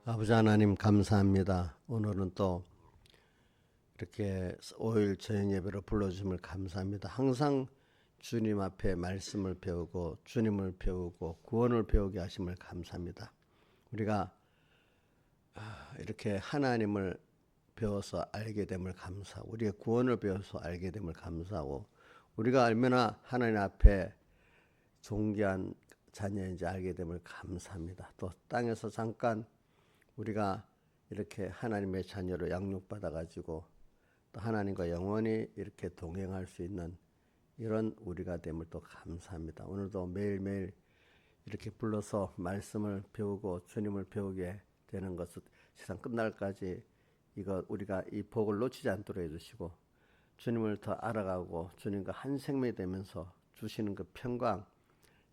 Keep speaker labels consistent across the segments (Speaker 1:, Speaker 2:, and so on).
Speaker 1: 아버지 하나님 감사합니다. 오늘은 또 이렇게 5일 저녁 예배로 불러주심을 감사합니다. 항상 주님 앞에 말씀을 배우고 주님을 배우고 구원을 배우게 하심을 감사합니다. 우리가 이렇게 하나님을 배워서 알게 됨을 감사하고 우리의 구원을 배워서 알게 됨을 감사하고 우리가 얼마나 하나님 앞에 존귀한 자녀인지 알게 됨을 감사합니다. 또 땅에서 잠깐 우리가 이렇게 하나님의 자녀로 양육받아 가지고 또 하나님과 영원히 이렇게 동행할 수 있는 이런 우리가 됨을 또 감사합니다. 오늘도 매일매일 이렇게 불러서 말씀을 배우고 주님을 배우게 되는 것은 세상 끝날까지 이거 우리가 이 복을 놓치지 않도록 해주시고 주님을 더 알아가고 주님과 한 생명이 되면서 주시는 그 평강,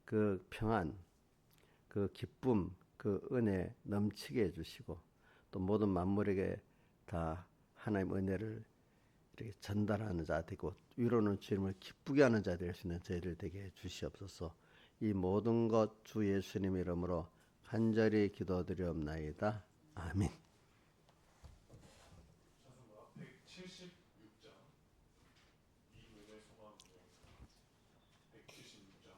Speaker 1: 그 평안, 그 기쁨, 그 은혜 넘치게 해주시고 또 모든 만물에게 다 하나님의 은혜를 이렇게 전달하는 자 되고 위로는 주님을 기쁘게 하는 자 될 수 있는 저희들 되게 해주시옵소서. 이 모든 것 주 예수님 이름으로 간절히 기도드리옵나이다. 아멘.
Speaker 2: 176장 이문의 소망입니다. 176장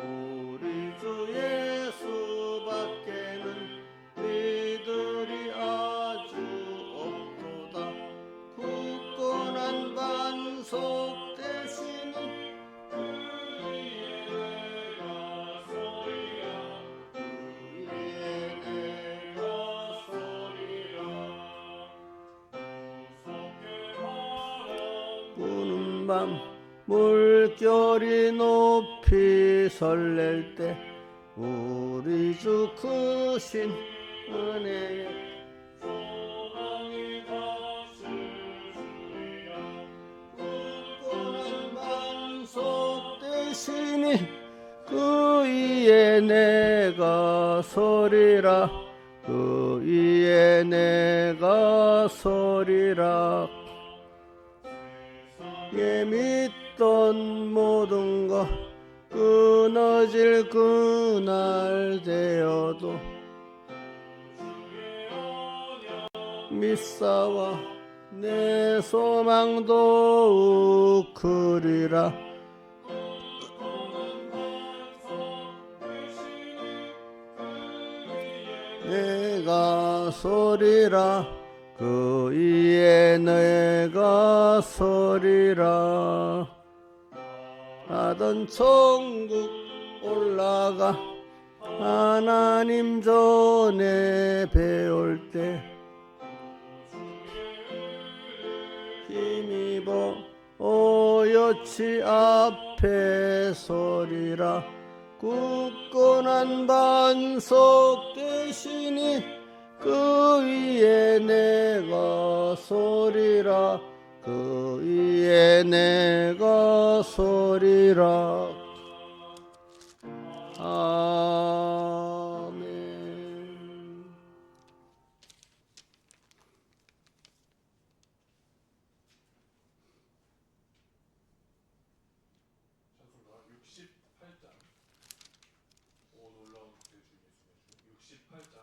Speaker 1: 우리 주 예수밖에는 믿으리 아주 없도다. 굳건한 반석 되시는 그의 내가 소리라 그의 내가 소리라 구는 밤 물결이 높이 설렐 때 우리 주 크신 은혜에 소망이 다실 주리라. 굳건한 반석 되시니 그 위에 내가 서리라 그 위에 내가 서리라. 예 믿던 모든 것 끊어질 그날 되어도 믿사와 내 소망도 크리라. 내가 소리라 그 위에 내가 서리라. 하던 천국 올라가 하나님 전에 배울 때 힘입어 오여치 앞에 서리라. 굳건한 반석 되시니 그 위에 내가 서리라 그 위에 내가 서리라. 아멘.
Speaker 2: 찬송가 68장 오 놀라운 그대 주 예수의 주 68장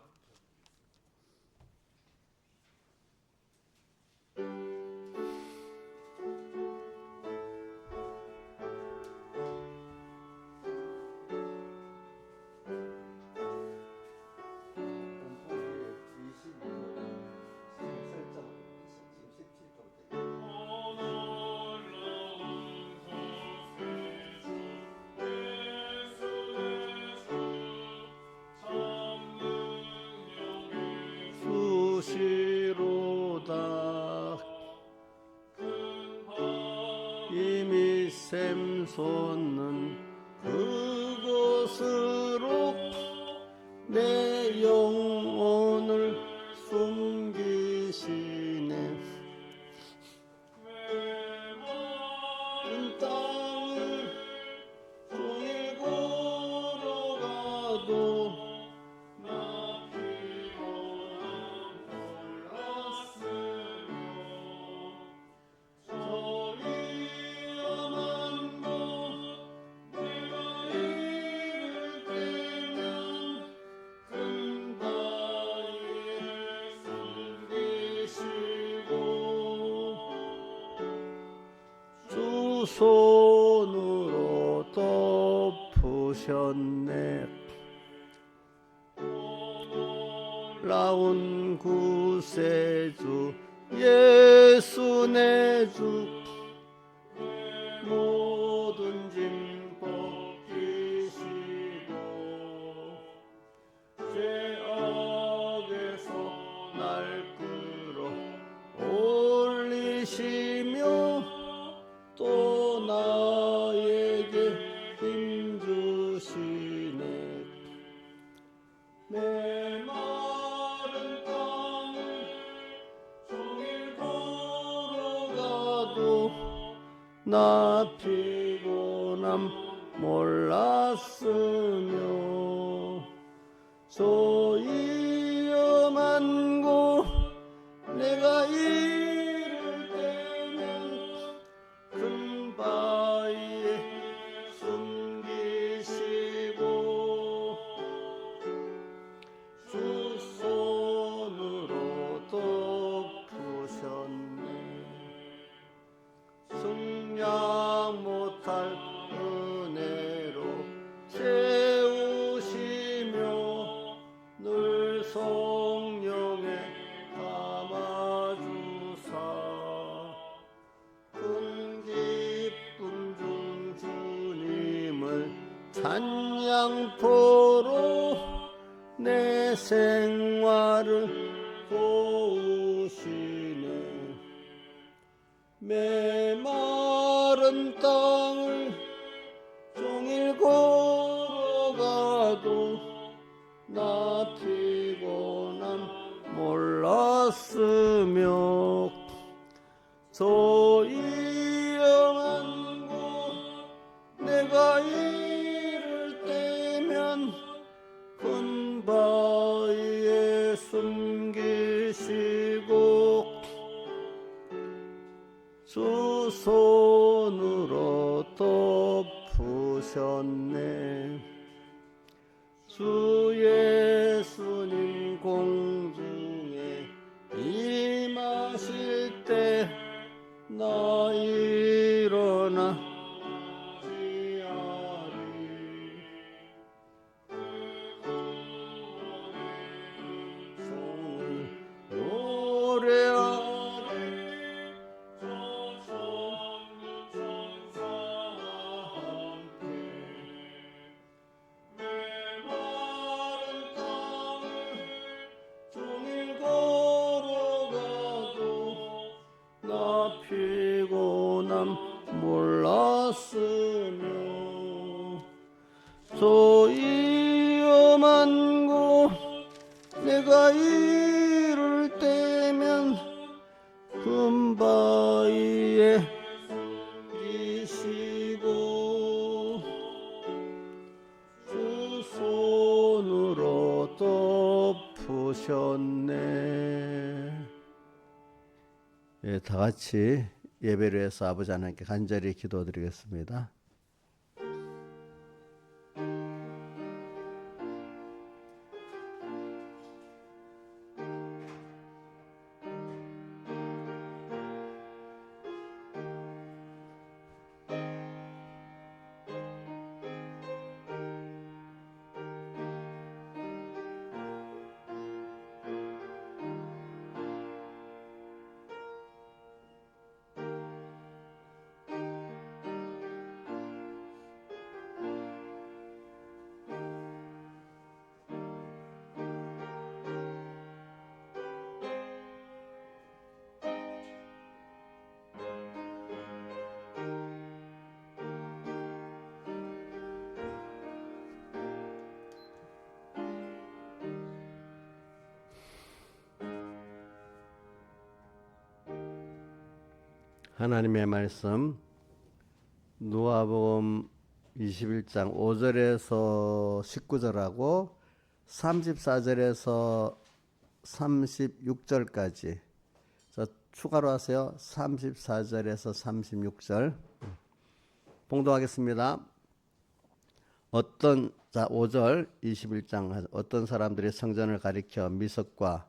Speaker 1: 수시로다 이미 샘솟는 그곳으로 내 영혼을 숨기시네. 땅을 종일 걸어가 손으로 덮으셨네. 놀라운 구세주 예수 내 주, 모든 짐 벗기시고 죄악에서 날 끌어 올리시며 또 나에게 힘 주시네. 메마른 땅을 종일 걸어가도 나 피곤함 몰랐으며 저 위험한 곳 내가 이를 때면 큰 바위에 숨기시고 주 손으로 덮으셨네. 승량 못할 은혜로 채우시며 늘 성령에 감아주사 큰 기쁨 중 주님을 찬양포로 내 생활을 도우시네. 메마른 땅을 종일 걸어가도 나 피곤함 몰랐으며 저 위험한 곳 내가 이를 때면 큰 바위에 숨기시고 주 손으로 덮으셨네. 주 예수님 공중에 임하실 때 나 일어나 지하리 손을 노래하리 저 천군 천사와 함께 메마른 땅을 종일 걸어가도 나 피곤함 몰랐으며 저 위험한 곳 내가 이를 때면 큰 바위에 계시고 주 손으로 덮으셨네. 예, 다 같이 예배를 해서 아버지 하나님께 간절히 기도드리겠습니다. 하나님의 말씀 누가복음 21장 5절에서 19절하고 34절에서 36절까지 추가로 하세요. 34절에서 36절 봉독하겠습니다. 5절 21장 어떤 사람들이 성전을 가리켜 미석과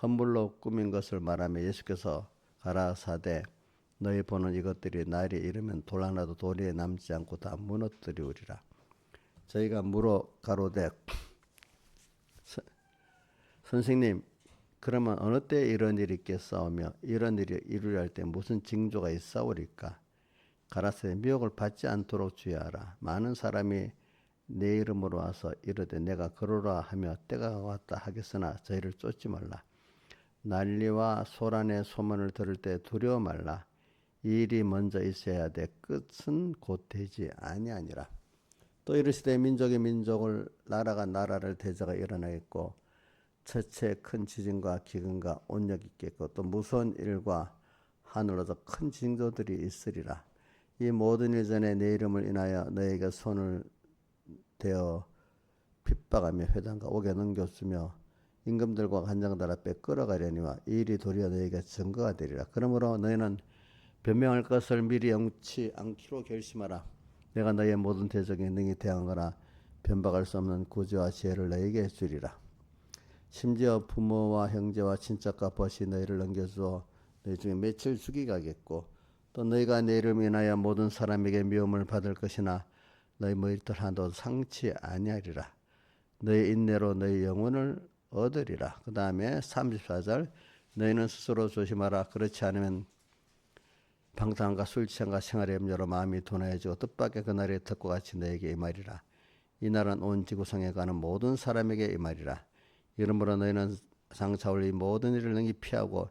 Speaker 1: 헌물로 꾸민 것을 말하며 예수께서 가라사대 너희 보는 이것들이 날이 이르면 돌 하나도 도리에 남지 않고 다 무너뜨리우리라. 저희가 물어 가로되 선생님 그러면 어느 때 이런 일이 있겠사오며 이런 일이 이루려 할 때 무슨 징조가 있사오리까? 가라사대 미혹을 받지 않도록 주의하라. 많은 사람이 내 이름으로 와서 이르되 내가 그러라 하며 때가 왔다 하겠으나 저희를 쫓지 말라. 난리와 소란의 소문을 들을 때 두려워 말라. 이 일이 먼저 있어야 돼 끝은 곧 되지 아니하니라. 또 이르시되 민족이 민족을 나라가 나라를 대적하 일어나겠고 첫째 큰 지진과 기근과 온역이 있겠고 또 무서운 일과 하늘로서 큰 징조들이 있으리라. 이 모든 일 전에 내 이름을 인하여 너에게 손을 대어 핍박하며 회당과 옥에 넘겨주며 임금들과 관장들 앞에 끌어가려니와 이 일이 도리어 너에게 증거가 되리라. 그러므로 너희는 변명할 것을 미리 영치 않기로 결심하라. 내가 너희의 모든 대적에 능히 대항하라. 변박할 수 없는 구제와 지혜를 너에게 주리라. 심지어 부모와 형제와 친척과 벗이 너희를 넘겨주어 너희 중에 며칠 죽이게 하겠고 또 너희가 내 이름을 인하여 모든 사람에게 미움을 받을 것이나 너희 머리털 하나도 상치 아니하리라. 너희 인내로 너희 영혼을 얻으리라. 그 다음에 34절 너희는 스스로 조심하라. 그렇지 않으면 방탕함과 술 취함과 생활의 염려로 마음이 둔해지고 뜻밖의 그날의 덕과 같이 너에게 임하리라. 이 날은 온 지구상에 가는 모든 사람에게 임하리라. 이러므로 너희는 장차 올 이 모든 일을 능히 피하고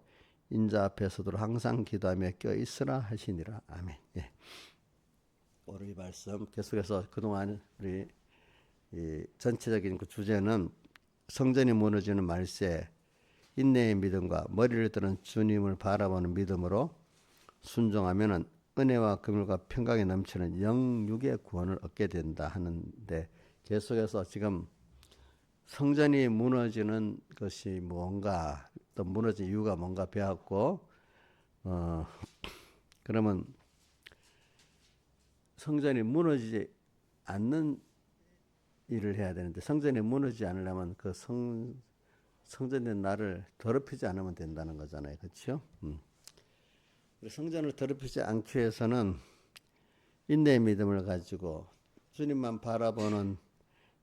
Speaker 1: 인자 앞에 서도록 항상 기도하며 껴있으라 하시니라. 아멘. 예. 오늘 이 말씀 계속해서 그동안 우리 이 전체적인 그 주제는 성전이 무너지는 말세, 인내의 믿음과 머리를 드는 주님을 바라보는 믿음으로 순종하면은 은혜와 금율과 평강이 넘치는 영육의 구원을 얻게 된다 하는데 계속해서 지금 성전이 무너지는 것이 뭔가 또 무너진 이유가 뭔가 배웠고 그러면 성전이 무너지지 않는 일을 해야 되는데 성전이 무너지지 않으려면 그 성전된 나를 더럽히지 않으면 된다는 거잖아요. 그렇죠? 성전을 더럽히지 않기 위해서는 인내의 믿음을 가지고 주님만 바라보는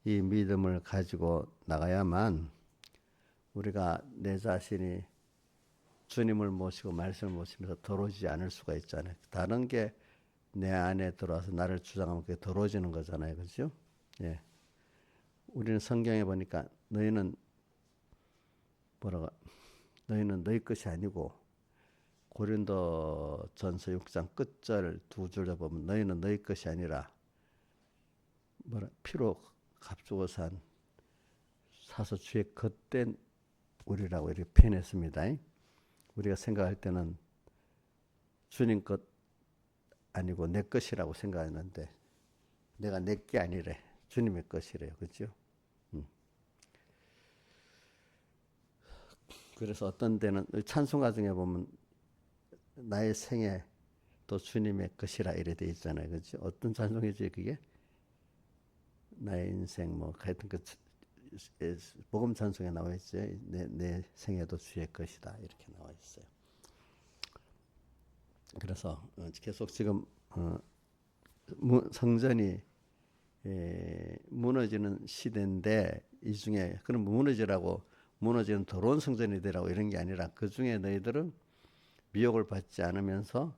Speaker 1: 이 믿음을 가지고 나가야만 우리가 내 자신이 주님을 모시고 말씀을 모시면서 더러워지지 않을 수가 있잖아요. 다른 게 내 안에 들어와서 나를 주장하면 그게 더러워지는 거잖아요. 그렇죠? 예. 우리는 성경에 보니까 너희는 너희는 너희 것이 아니고 고린도 전서 6장 끝절 두 줄에 보면 너희는 너희 것이 아니라 피로 값주고 사서 주의 겉된 우리라고 이렇게 표현했습니다. 우리가 생각할 때는 주님 것 아니고 내 것이라고 생각했는데 내가 내 게 아니래. 주님의 것이래요. 그렇죠? 그래서 어떤 때는 찬송가 중에 보면 나의 생애 또 주님의 것이라 이래 돼 있잖아요. 그렇죠? 어떤 찬송이지 그게? 나의 인생 뭐 하여튼 그 복음 찬송에 나와 있어요. 내 생애도 주의 것이다 이렇게 나와 있어요. 그래서 계속 지금 성전이 무너지는 시대인데 이 중에 그럼 무너지는 더러운 성전이 되라고 이런 게 아니라 그 중에 너희들은 미혹을 받지 않으면서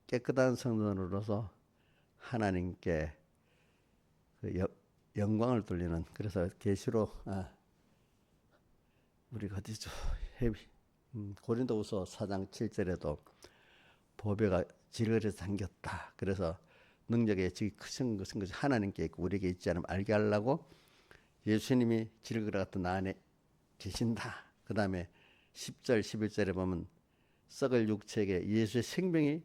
Speaker 1: 깨끗한 성전으로서 하나님께 그 영광을 돌리는 그래서 계시록 우리가 어디죠? 고린도후서 4장 7절에도 보배가 질그릇에 담겼다. 그래서 능력의 질이 크신 것은 하나님께 있고 우리에게 있지 않으면 알게 하려고 예수님이 질그릇 같은 나 안에 계신다. 그 다음에 10절 11절에 보면 썩을 육체에게 예수의 생명이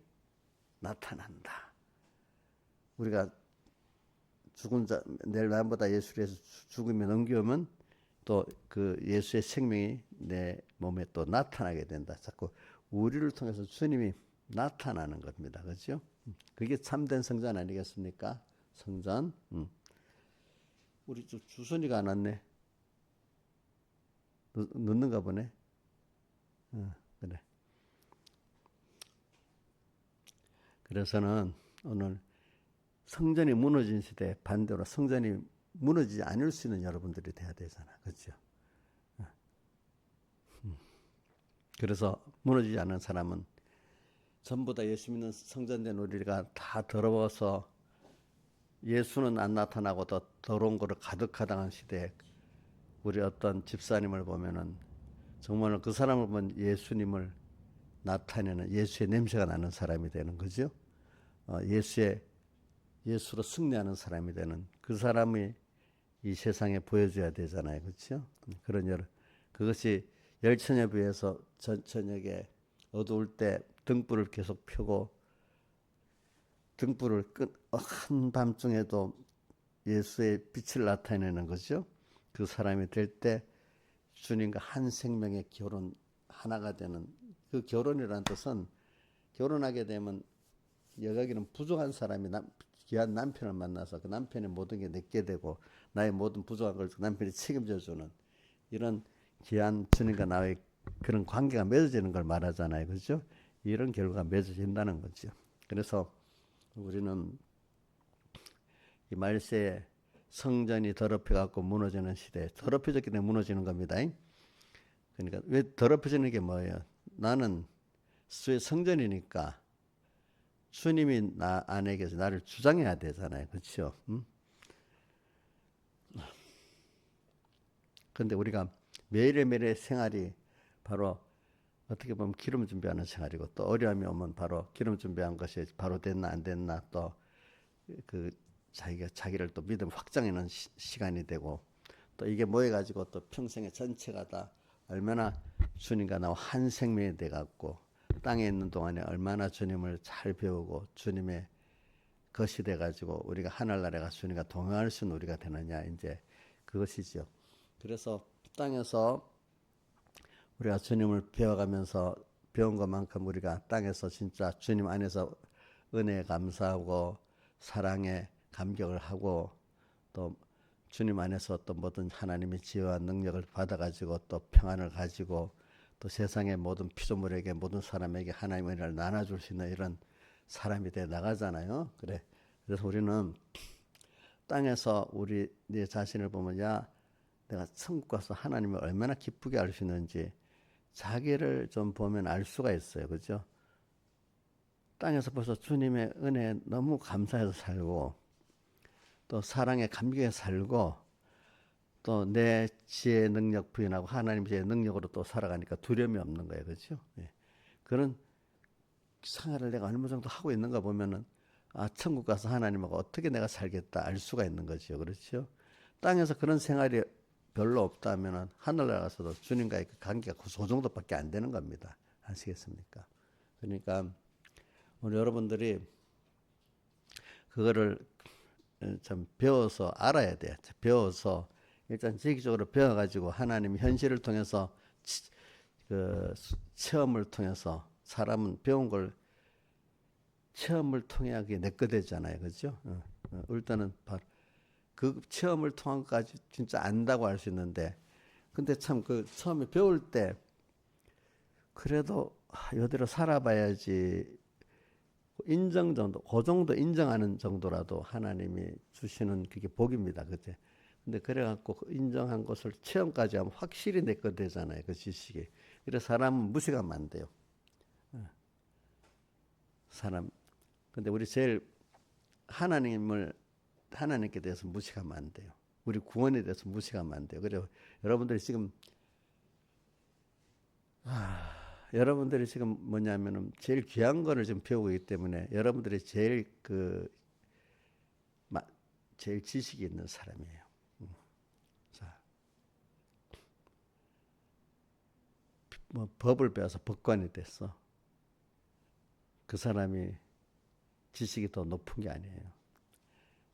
Speaker 1: 나타난다. 우리가 죽은 자 내일 날보다 예수를 해서 죽으면 넘겨오면 또 그 예수의 생명이 내 몸에 또 나타나게 된다. 자꾸 우리를 통해서 주님이 나타나는 겁니다. 그렇죠? 그게 참된 성전 아니겠습니까? 성전. 우리 주선이가 안 왔네. 늦는가 보네. 그래. 그래서는 오늘 성전이 무너진 시대에 반대로 성전이 무너지지 않을 수 있는 여러분들이 돼야 되잖아. 그렇죠? 그래서 무너지지 않은 사람은 전부 다 예수 믿는 성전된 우리가 다 더러워서 예수는 안 나타나고 더 더러운 거를 가득하다는 시대에 우리 어떤 집사님을 보면은 정말 그 사람을 보면 예수님을 나타내는 예수의 냄새가 나는 사람이 되는 거죠. 예수로 승리하는 사람이 되는 그 사람이 이 세상에 보여줘야 되잖아요. 그렇죠? 그것이 열처녀 비해서 저녁에 어두울 때 등불을 계속 펴고 등불을 한밤중에도 예수의 빛을 나타내는 거죠. 그 사람이 될 때 주님과 한 생명의 결혼 하나가 되는 그 결혼이라는 뜻은 결혼하게 되면 여기는 부족한 사람이 귀한 남편을 만나서 그 남편의 모든 게 내게 되고 나의 모든 부족한 걸 남편이 책임져 주는 이런 귀한 주님과 나의 그런 관계가 맺어지는 걸 말하잖아요. 그렇죠? 이런 결과가 맺어진다는 거죠. 그래서 우리는 이 말세에 성전이 더럽혀 갖고 무너지는 시대에 더럽혀졌기 때문에 무너지는 겁니다. 그러니까 왜 더럽혀지는 게 뭐예요? 나는 성전이니까 주님이 나 안에 계서 나를 주장해야 되잖아요. 그렇죠? 그런데 우리가 매일매일의 생활이 바로 어떻게 보면 기름 준비하는 생활이고 또 어려움이 오면 바로 기름 준비한 것이 바로 됐나 안 됐나 또 그 자기를 또 믿음 확장하는 시간이 되고 또 이게 모여가지고 또 평생의 전체가 다 얼마나 주님과 나와 한 생명이 돼갖고 땅에 있는 동안에 얼마나 주님을 잘 배우고 주님의 것이 돼가지고 우리가 하늘나라에 가서 주님과 동행할 수 있는 우리가 되느냐 이제 그것이죠. 그래서 땅에서 우리가 주님을 배워가면서 배운 것만큼 우리가 땅에서 진짜 주님 안에서 은혜에 감사하고 사랑에 감격을 하고 또 주님 안에서 또 모든 하나님의 지혜와 능력을 받아가지고 또 평안을 가지고 또 세상의 모든 피조물에게 모든 사람에게 하나님의 은혜를 나눠줄 수 있는 이런 사람이 돼 나가잖아요. 그래서 우리는 땅에서 우리 내 자신을 보면 야 내가 천국 가서 하나님을 얼마나 기쁘게 알 수 있는지 자기를 좀 보면 알 수가 있어요. 그죠? 땅에서 벌써 주님의 은혜에 너무 감사해서 살고 또 사랑에 감격해 살고 또 내 지혜의 능력 부인하고 하나님 지혜의 능력으로 또 살아가니까 두려움이 없는 거예요. 그렇죠? 예. 그런 생활을 내가 어느 정도 하고 있는가 보면은 천국 가서 하나님하고 어떻게 내가 살겠다 알 수가 있는 거죠. 그렇죠? 땅에서 그런 생활이 별로 없다면은 하늘나라 가서도 주님과의 그 관계가 그 정도밖에 안 되는 겁니다. 아시겠습니까? 그러니까 우리 여러분들이 그거를 참 배워서 알아야 돼요. 배워서 일단 지식적으로 배워가지고 하나님 현실을 통해서 그 체험을 통해서 사람은 배운 걸 체험을 통해야 그게 내 거 되잖아요. 그렇죠? 일단은 그 체험을 통한 것까지 진짜 안다고 할 수 있는데 근데 참 그 처음에 배울 때 그래도 이대로 살아봐야지 인정 정도, 그 정도 인정하는 정도라도 하나님이 주시는 그게 복입니다. 그때. 근데 그래갖고 그 인정한 것을 체험까지 하면 확실히 내 거 되잖아요. 그 지식이. 그래서 사람은 무시하면 안 돼요. 근데 우리 제일 하나님께 대해서 무시하면 안 돼요. 우리 구원에 대해서 무시하면 안 돼요. 그래서 여러분들이 지금 뭐냐면은 제일 귀한 거를 지금 배우고 있기 때문에 여러분들이 제일 제일 지식이 있는 사람이에요. 자, 뭐 법을 배워서 법관이 됐어. 그 사람이 지식이 더 높은 게 아니에요.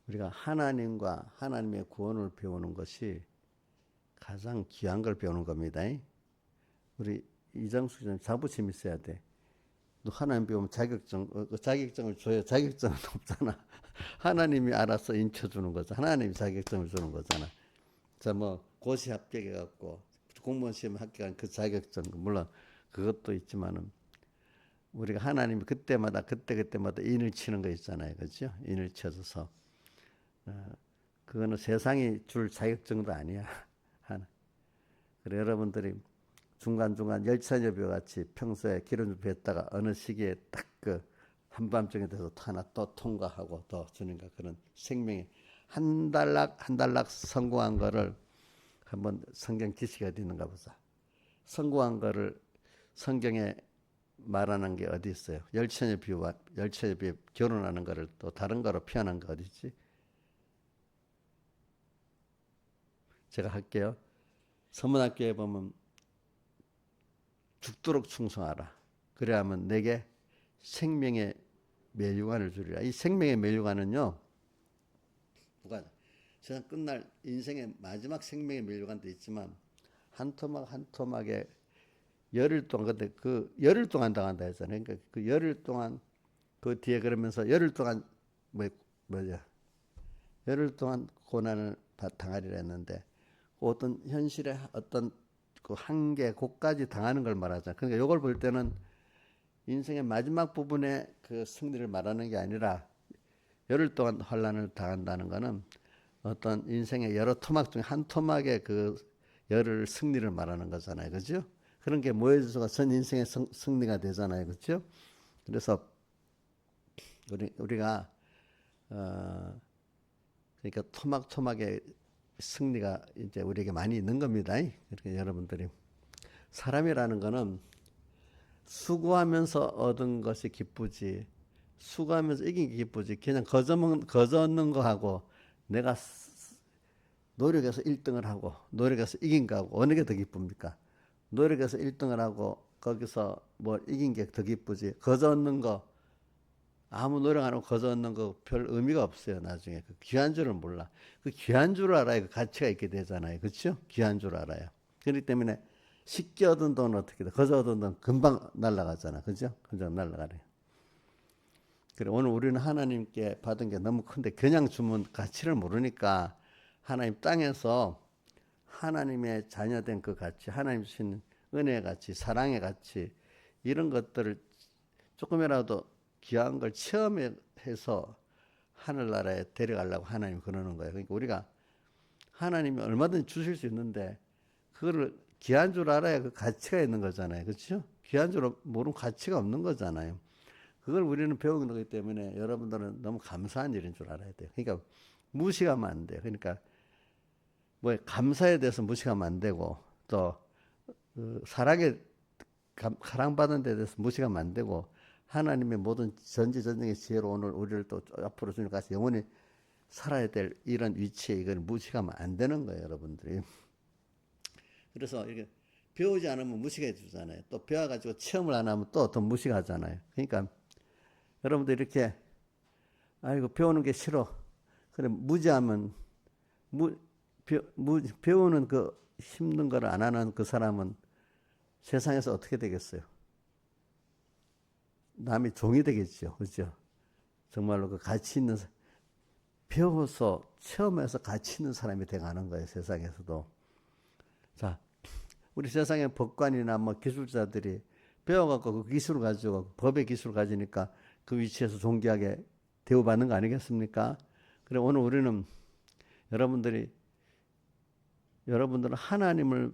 Speaker 1: 우리가 하나님과 하나님의 구원을 배우는 것이 가장 귀한 걸 배우는 겁니다. 우리 이장수 좀 자부심 있어야 돼. 너 하나님 배우면 자격증을 줘요. 자격증은 없잖아. 하나님이 알아서 인쳐주는 거잖아. 하나님이 자격증을 주는 거잖아. 자, 뭐 고시 합격해갖고 공무원 시험 합격한 그 자격증 물론 그것도 있지만은 우리가 하나님이 그때마다 그때마다 인을 치는 거 있잖아요. 그렇죠? 인을 쳐줘서 그거는 세상이 줄 자격증도 아니야. 하나. 그래 여러분들이 중간중간 열차여비와 같이 평소에 기름 좀 붓다가 어느 시기에 딱 그 한밤중에 돼서 하나 또 통과하고 더 주님과 그런 생명이 한 달락 성공한 거를 한번 성경 지식이 어디 있는가 보자. 성공한 거를 성경에 말하는 게 어디 있어요? 열처녀비와 열처녀비 결혼하는 거를 또 다른 거로 표현한 거 어디 있지? 제가 할게요. 서문학교에 보면 죽도록 충성하라. 그래야만 내게 생명의 멸류관을 주리라. 이 생명의 멸류관은요, 누가 세상 끝날 인생의 마지막 생명의 멸류관도 있지만 한 토막 한 토막에 열흘 동안 근데 그 열흘 동안 당한다 했잖아요. 그러니까 그 열흘 동안 그 뒤에 그러면서 열흘 동안 뭐냐 열흘 동안 고난을 당하리라 했는데 어떤 현실의 어떤 그 한계 곳까지 당하는 걸 말하잖아요. 그러니까 이걸 볼 때는 인생의 마지막 부분에 그 승리를 말하는 게 아니라 열흘 동안 환난을 당한다는 것은 어떤 인생의 여러 토막 중에 한 토막의 그 열흘 승리를 말하는 거잖아요. 그죠? 그런 게 모여져서 전 인생의 승리가 되잖아요. 그죠? 그래서 우리가 그러니까 토막토막의 승리가 이제 우리에게 많이 있는 겁니다. 그러니까 여러분들이 사람이라는 거는 수고하면서 얻은 것이 기쁘지 수고하면서 이긴 게 기쁘지 그냥 거저 얻는 거하고 내가 노력해서 1등을 하고 노력해서 이긴 거하고 어느 게 더 기쁩니까? 노력해서 1등을 하고 거기서 뭘 이긴 게 더 기쁘지 거저 얻는 거 아무 노력 안 하고 거저 얻는 거 별 의미가 없어요. 나중에 그 귀한 줄을 몰라. 그 귀한 줄 알아야 그 가치가 있게 되잖아요. 그렇죠? 귀한 줄 알아요. 그렇기 때문에 쉽게 얻은 돈은 어떻게 돼? 거저 얻은 돈 금방 날아가잖아. 그죠? 금방 날아가네. 그래, 오늘 우리는 하나님께 받은 게 너무 큰데 그냥 주면 가치를 모르니까 하나님 땅에서 하나님의 자녀된 그 가치, 하나님 주신 은혜의 가치, 사랑의 가치 이런 것들을 조금이라도 귀한 걸 체험해서 하늘나라에 데려가려고 하나님이 그러는 거예요. 그러니까 우리가 하나님이 얼마든지 주실 수 있는데 그거를 귀한 줄 알아야 그 가치가 있는 거잖아요. 그렇죠? 귀한 줄 모르면 가치가 없는 거잖아요. 그걸 우리는 배우는 거기 때문에 여러분들은 너무 감사한 일인 줄 알아야 돼요. 그러니까 무시하면 안 돼요. 그러니까 뭐 감사에 대해서 무시하면 안 되고 또 사랑받은 데 대해서 무시하면 안 되고 하나님의 모든 전지전능의 지혜로 오늘 우리를 또 앞으로 주님께서 영원히 살아야 될 이런 위치에 이걸 무시하면 안 되는 거예요, 여러분들이. 그래서 이렇게 배우지 않으면 무시해 주잖아요. 또 배워가지고 체험을 안 하면 또 더 무시하잖아요. 그러니까 여러분들 이렇게 아이고 배우는 게 싫어. 그래 무지하면 배우는 그 힘든 걸 안 하는 그 사람은 세상에서 어떻게 되겠어요? 남이 종이 되겠죠. 그렇죠? 정말로 그 가치 있는 배워서 체험해서 가치 있는 사람이 돼가는 거예요. 세상에서도. 자, 우리 세상에 법관이나 뭐 기술자들이 배워갖고 그 기술을 가지고 법의 기술을 가지니까 그 위치에서 존귀하게 대우받는 거 아니겠습니까? 그래 오늘 우리는 여러분들은 하나님을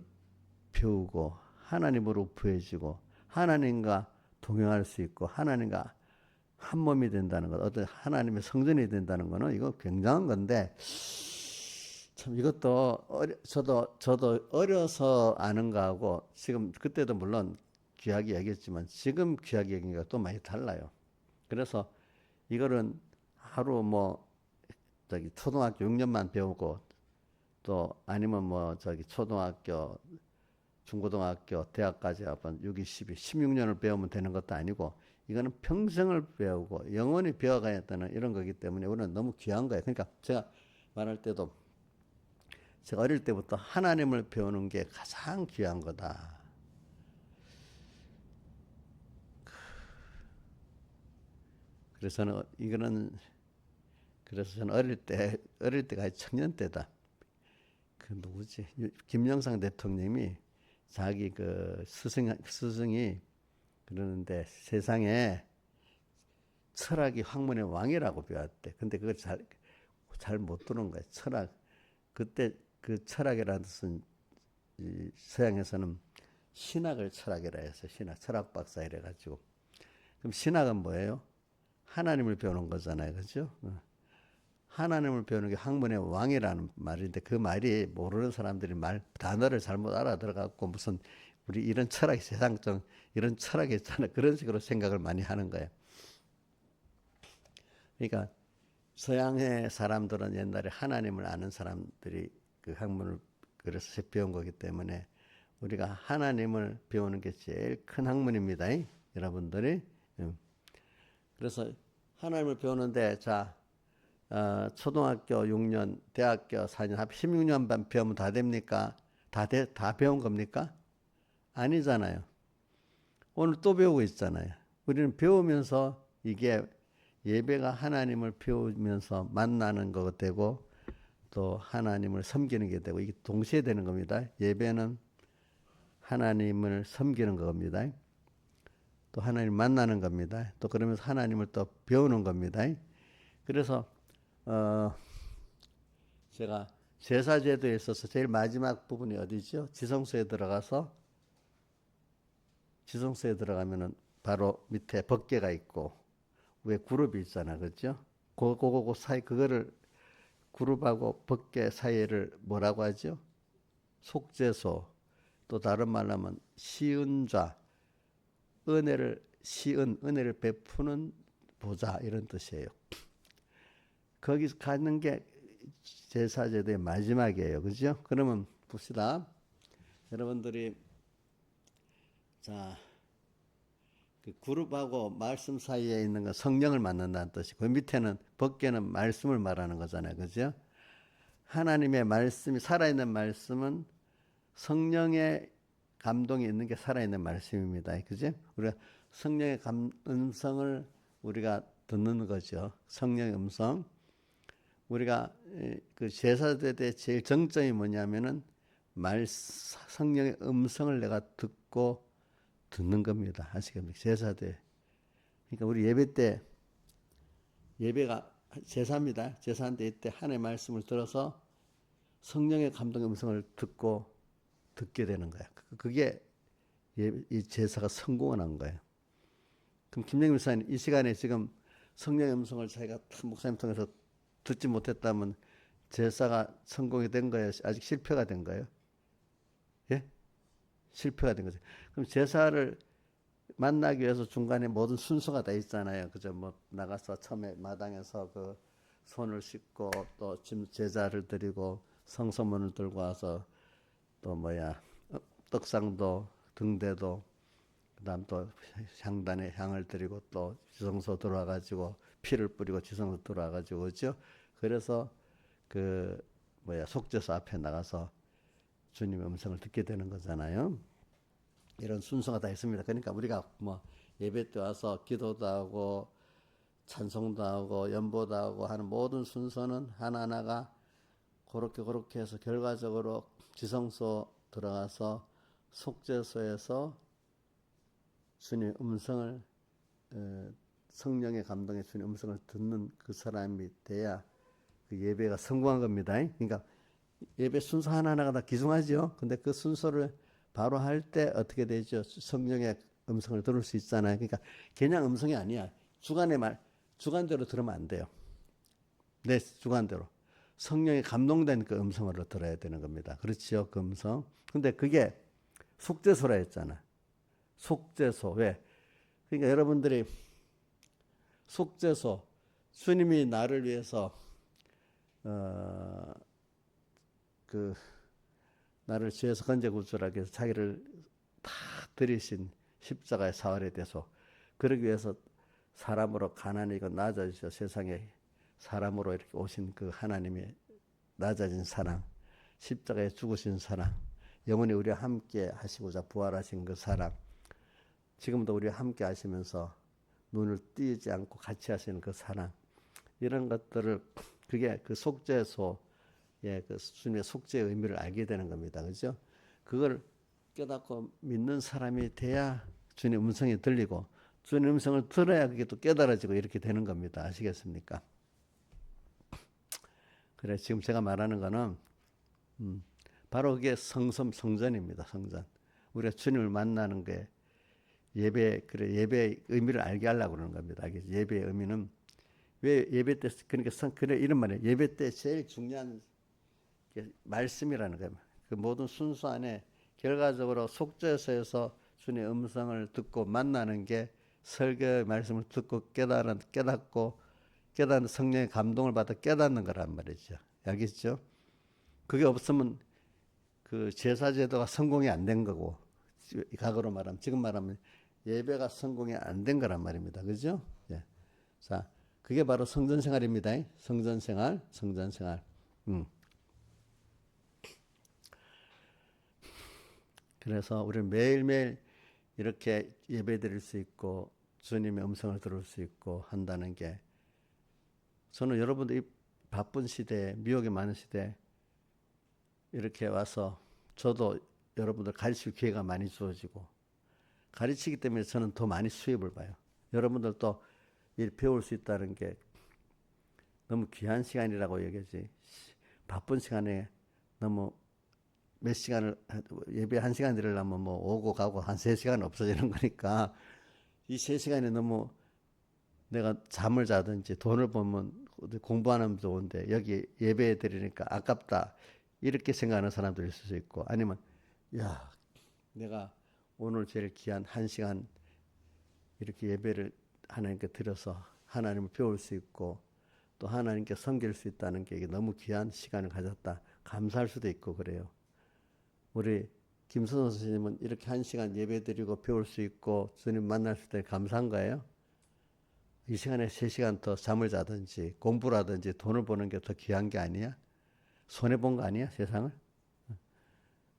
Speaker 1: 배우고 하나님으로 부해지고 하나님과 동행할 수 있고 하나님과 한 몸이 된다는 것, 어떤 하나님의 성전이 된다는 것은 이거 굉장한 건데 참 이것도 저도 어려서 아는 거하고 지금 그때도 물론 귀하게 여겼지만 지금 귀하게 여긴 게 또 많이 달라요. 그래서 이거는 하루 뭐 초등학교 6년만 배우고 또 아니면 뭐 초등학교 중고등학교 대학까지 한번 6, 12, 16년을 배우면 되는 것도 아니고 이거는 평생을 배우고 영원히 배워가야 되는 이런 거기 때문에 우리는 너무 귀한 거예요. 그러니까 제가 말할 때도 제가 어릴 때부터 하나님을 배우는 게 가장 귀한 거다. 그래서 저는 어릴 때가 청년 때다. 그 누구지? 김영삼 대통령이 자기 그 스승이 그러는데 세상에 철학이 학문의 왕이라고 배웠대. 근데 그걸 잘 못 들은 거야. 철학. 그때 그 철학이라는 뜻은 이 서양에서는 신학을 철학이라 해서 신학, 철학 박사 이래가지고. 그럼 신학은 뭐예요? 하나님을 배우는 거잖아요. 그죠? 하나님을 배우는 게 학문의 왕이라는 말인데 그 말이 모르는 사람들이 단어를 잘못 알아들어갖고 무슨 우리 이런 철학이 세상적 이런 철학이 있잖아. 그런 식으로 생각을 많이 하는 거예요. 그러니까 서양의 사람들은 옛날에 하나님을 아는 사람들이 그 학문을 그래서 배운 거기 때문에 우리가 하나님을 배우는 게 제일 큰 학문입니다. 여러분들이. 그래서 하나님을 배우는데 자 초등학교 6년, 대학교 4년, 합 16년만 배우면 다 됩니까? 다 배운 겁니까? 아니잖아요. 오늘 또 배우고 있잖아요. 우리는 배우면서 이게 예배가 하나님을 배우면서 만나는 거 되고 또 하나님을 섬기는 게 되고 이게 동시에 되는 겁니다. 예배는 하나님을 섬기는 겁니다. 또 하나님 만나는 겁니다. 또 그러면서 하나님을 또 배우는 겁니다. 그래서 제가 제사제도에 있어서 제일 마지막 부분이 어디죠? 지성소에 들어가면은 바로 밑에 법궤가 있고 위에 그룹이 있잖아, 그렇죠? 그 사이 그거를 그룹하고 법궤 사이를 뭐라고 하죠? 속죄소. 또 다른 말로 하면 시은좌. 은혜를 베푸는 보좌 이런 뜻이에요. 거기 가는 게 제사제도의 마지막이에요. 그죠? 그러면 봅시다. 여러분들이 자, 그 그룹하고 말씀 사이에 있는 건 성령을 만난다는 뜻이고 그 밑에는 법궤는 말씀을 말하는 거잖아요. 그죠? 하나님의 말씀이 살아있는 말씀은 성령의 감동이 있는 게 살아있는 말씀입니다. 그죠? 우리가 성령의 음성을 우리가 듣는 거죠. 성령의 음성. 우리가 그 제사제도의 제일 정점이 뭐냐면은 성령의 음성을 내가 듣는 겁니다. 아시겠습니까? 제사대. 그러니까 우리 예배 때 예배가 제사입니다. 제사인데 이때 하나님의 말씀을 들어서 성령의 감동의 음성을 듣게 되는 거야. 그게 이 제사가 성공한 거예요. 그럼 김영민 목사님 이 시간에 지금 성령의 음성을 자기가 목사님 통해서 듣지 못했다면 제사가 성공이 된 거예요? 아직 실패가 된 거예요? 예? 실패가 된 거죠. 그럼 제사를 만나기 위해서 중간에 모든 순서가 다 있잖아요. 그죠? 뭐 나가서 처음에 마당에서 그 손을 씻고 또 제사를 드리고 성소문을 들고 와서 또 떡상도 등대도 그다음 또 향단에 향을 드리고 또 지성소 들어와 가지고 피를 뿌리고 지성소 들어와 가지고 그죠? 그래서 그 속죄소 앞에 나가서 주님의 음성을 듣게 되는 거잖아요. 이런 순서가 다 있습니다. 그러니까 우리가 예배 때 와서 기도도 하고 찬송도 하고 연보도 하고 하는 모든 순서는 하나하나가 그렇게 해서 결과적으로 지성소 들어가서 속죄소에서 주님의 음성을 성령의 감동에 주님의 음성을 듣는 그 사람이 돼야 그 예배가 성공한 겁니다. 그러니까 예배 순서 하나하나가 다 기중하죠. 근데 그 순서를 바로 할 때 어떻게 되죠? 성령의 음성을 들을 수 있잖아요. 그러니까 그냥 음성이 아니야. 주관대로 들으면 안 돼요. 내 주관대로. 성령이 감동된 그 음성으로 들어야 되는 겁니다. 그렇지요? 그 음성. 근데 그게 속죄소라 했잖아. 속죄소. 왜? 그러니까 여러분들이 속죄소. 주님이 나를 위해서 나를 죄에서 건져 구출하기 위해서 자기를 다 들이신 십자가의 사활에 대해서 그러기 위해서 사람으로 가난이고 낮아지셔 세상에 사람으로 이렇게 오신 그 하나님의 낮아진 사랑, 십자가에 죽으신 사랑, 영원히 우리와 함께 하시고자 부활하신 그 사랑, 지금도 우리와 함께 하시면서 눈을 띄지 않고 같이 하시는 그 사랑, 이런 것들을 그게 그 속죄소 그 주님의 속죄의 의미를 알게 되는 겁니다. 그죠? 그걸 깨닫고 믿는 사람이 돼야 주님 음성이 들리고 주님 음성을 들어야 그게 또 깨달아지고 이렇게 되는 겁니다. 아시겠습니까? 그래 지금 제가 말하는 거는 바로 그게 성전입니다. 성전. 우리가 주님을 만나는 게 예배의 의미를 알게 하려고 그러는 겁니다. 예배의 의미는 왜 예배 때 그러니까 그래 이런 말이에요. 예배 때 제일 중요한 게 말씀이라는 거예요. 그 모든 순서 안에 결과적으로 속죄서에서 주님의 음성을 듣고 만나는 게 설교의 말씀을 듣고 깨닫고 깨닫는 성령의 감동을 받아 깨닫는 거란 말이죠. 알겠죠? 그게 없으면 그 제사 제도가 성공이 안 된 거고 과거로 말하면 지금 말하면 예배가 성공이 안 된 거란 말입니다. 그죠? 예. 자, 그게 바로 성전 생활입니다. 성전 생활. 그래서 우리는 매일매일 이렇게 예배 드릴 수 있고 주님의 음성을 들을 수 있고 한다는 게 저는 여러분들 이 바쁜 시대에 미혹이 많은 시대에 이렇게 와서 저도 여러분들 가르칠 기회가 많이 주어지고 가르치기 때문에 저는 더 많이 수입을 봐요. 여러분들도 배울 수 있다는 게 너무 귀한 시간이라고 얘기하지. 바쁜 시간에 너무 몇 시간을 예배 1시간 드리려면 뭐 오고 가고 한 3시간 없어지는 거니까 이 3시간이 너무 내가 잠을 자든지 돈을 벌면 공부하는 좋은데 여기 예배 드리니까 아깝다 이렇게 생각하는 사람도 있을 수 있고 아니면 야 내가 오늘 제일 귀한 1시간 이렇게 예배를 하나님께 드려서 하나님을 배울 수 있고 또 하나님께 섬길 수 있다는 게 이게 너무 귀한 시간을 가졌다 감사할 수도 있고 그래요. 우리 김선호 선생님은 이렇게 1시간 예배 드리고 배울 수 있고 주님 만날 수 있다니 감사한 거예요. 이 시간에 3시간 더 잠을 자든지 공부라든지 돈을 버는 게 더 귀한 게 아니야? 손해본 거 아니야 세상을?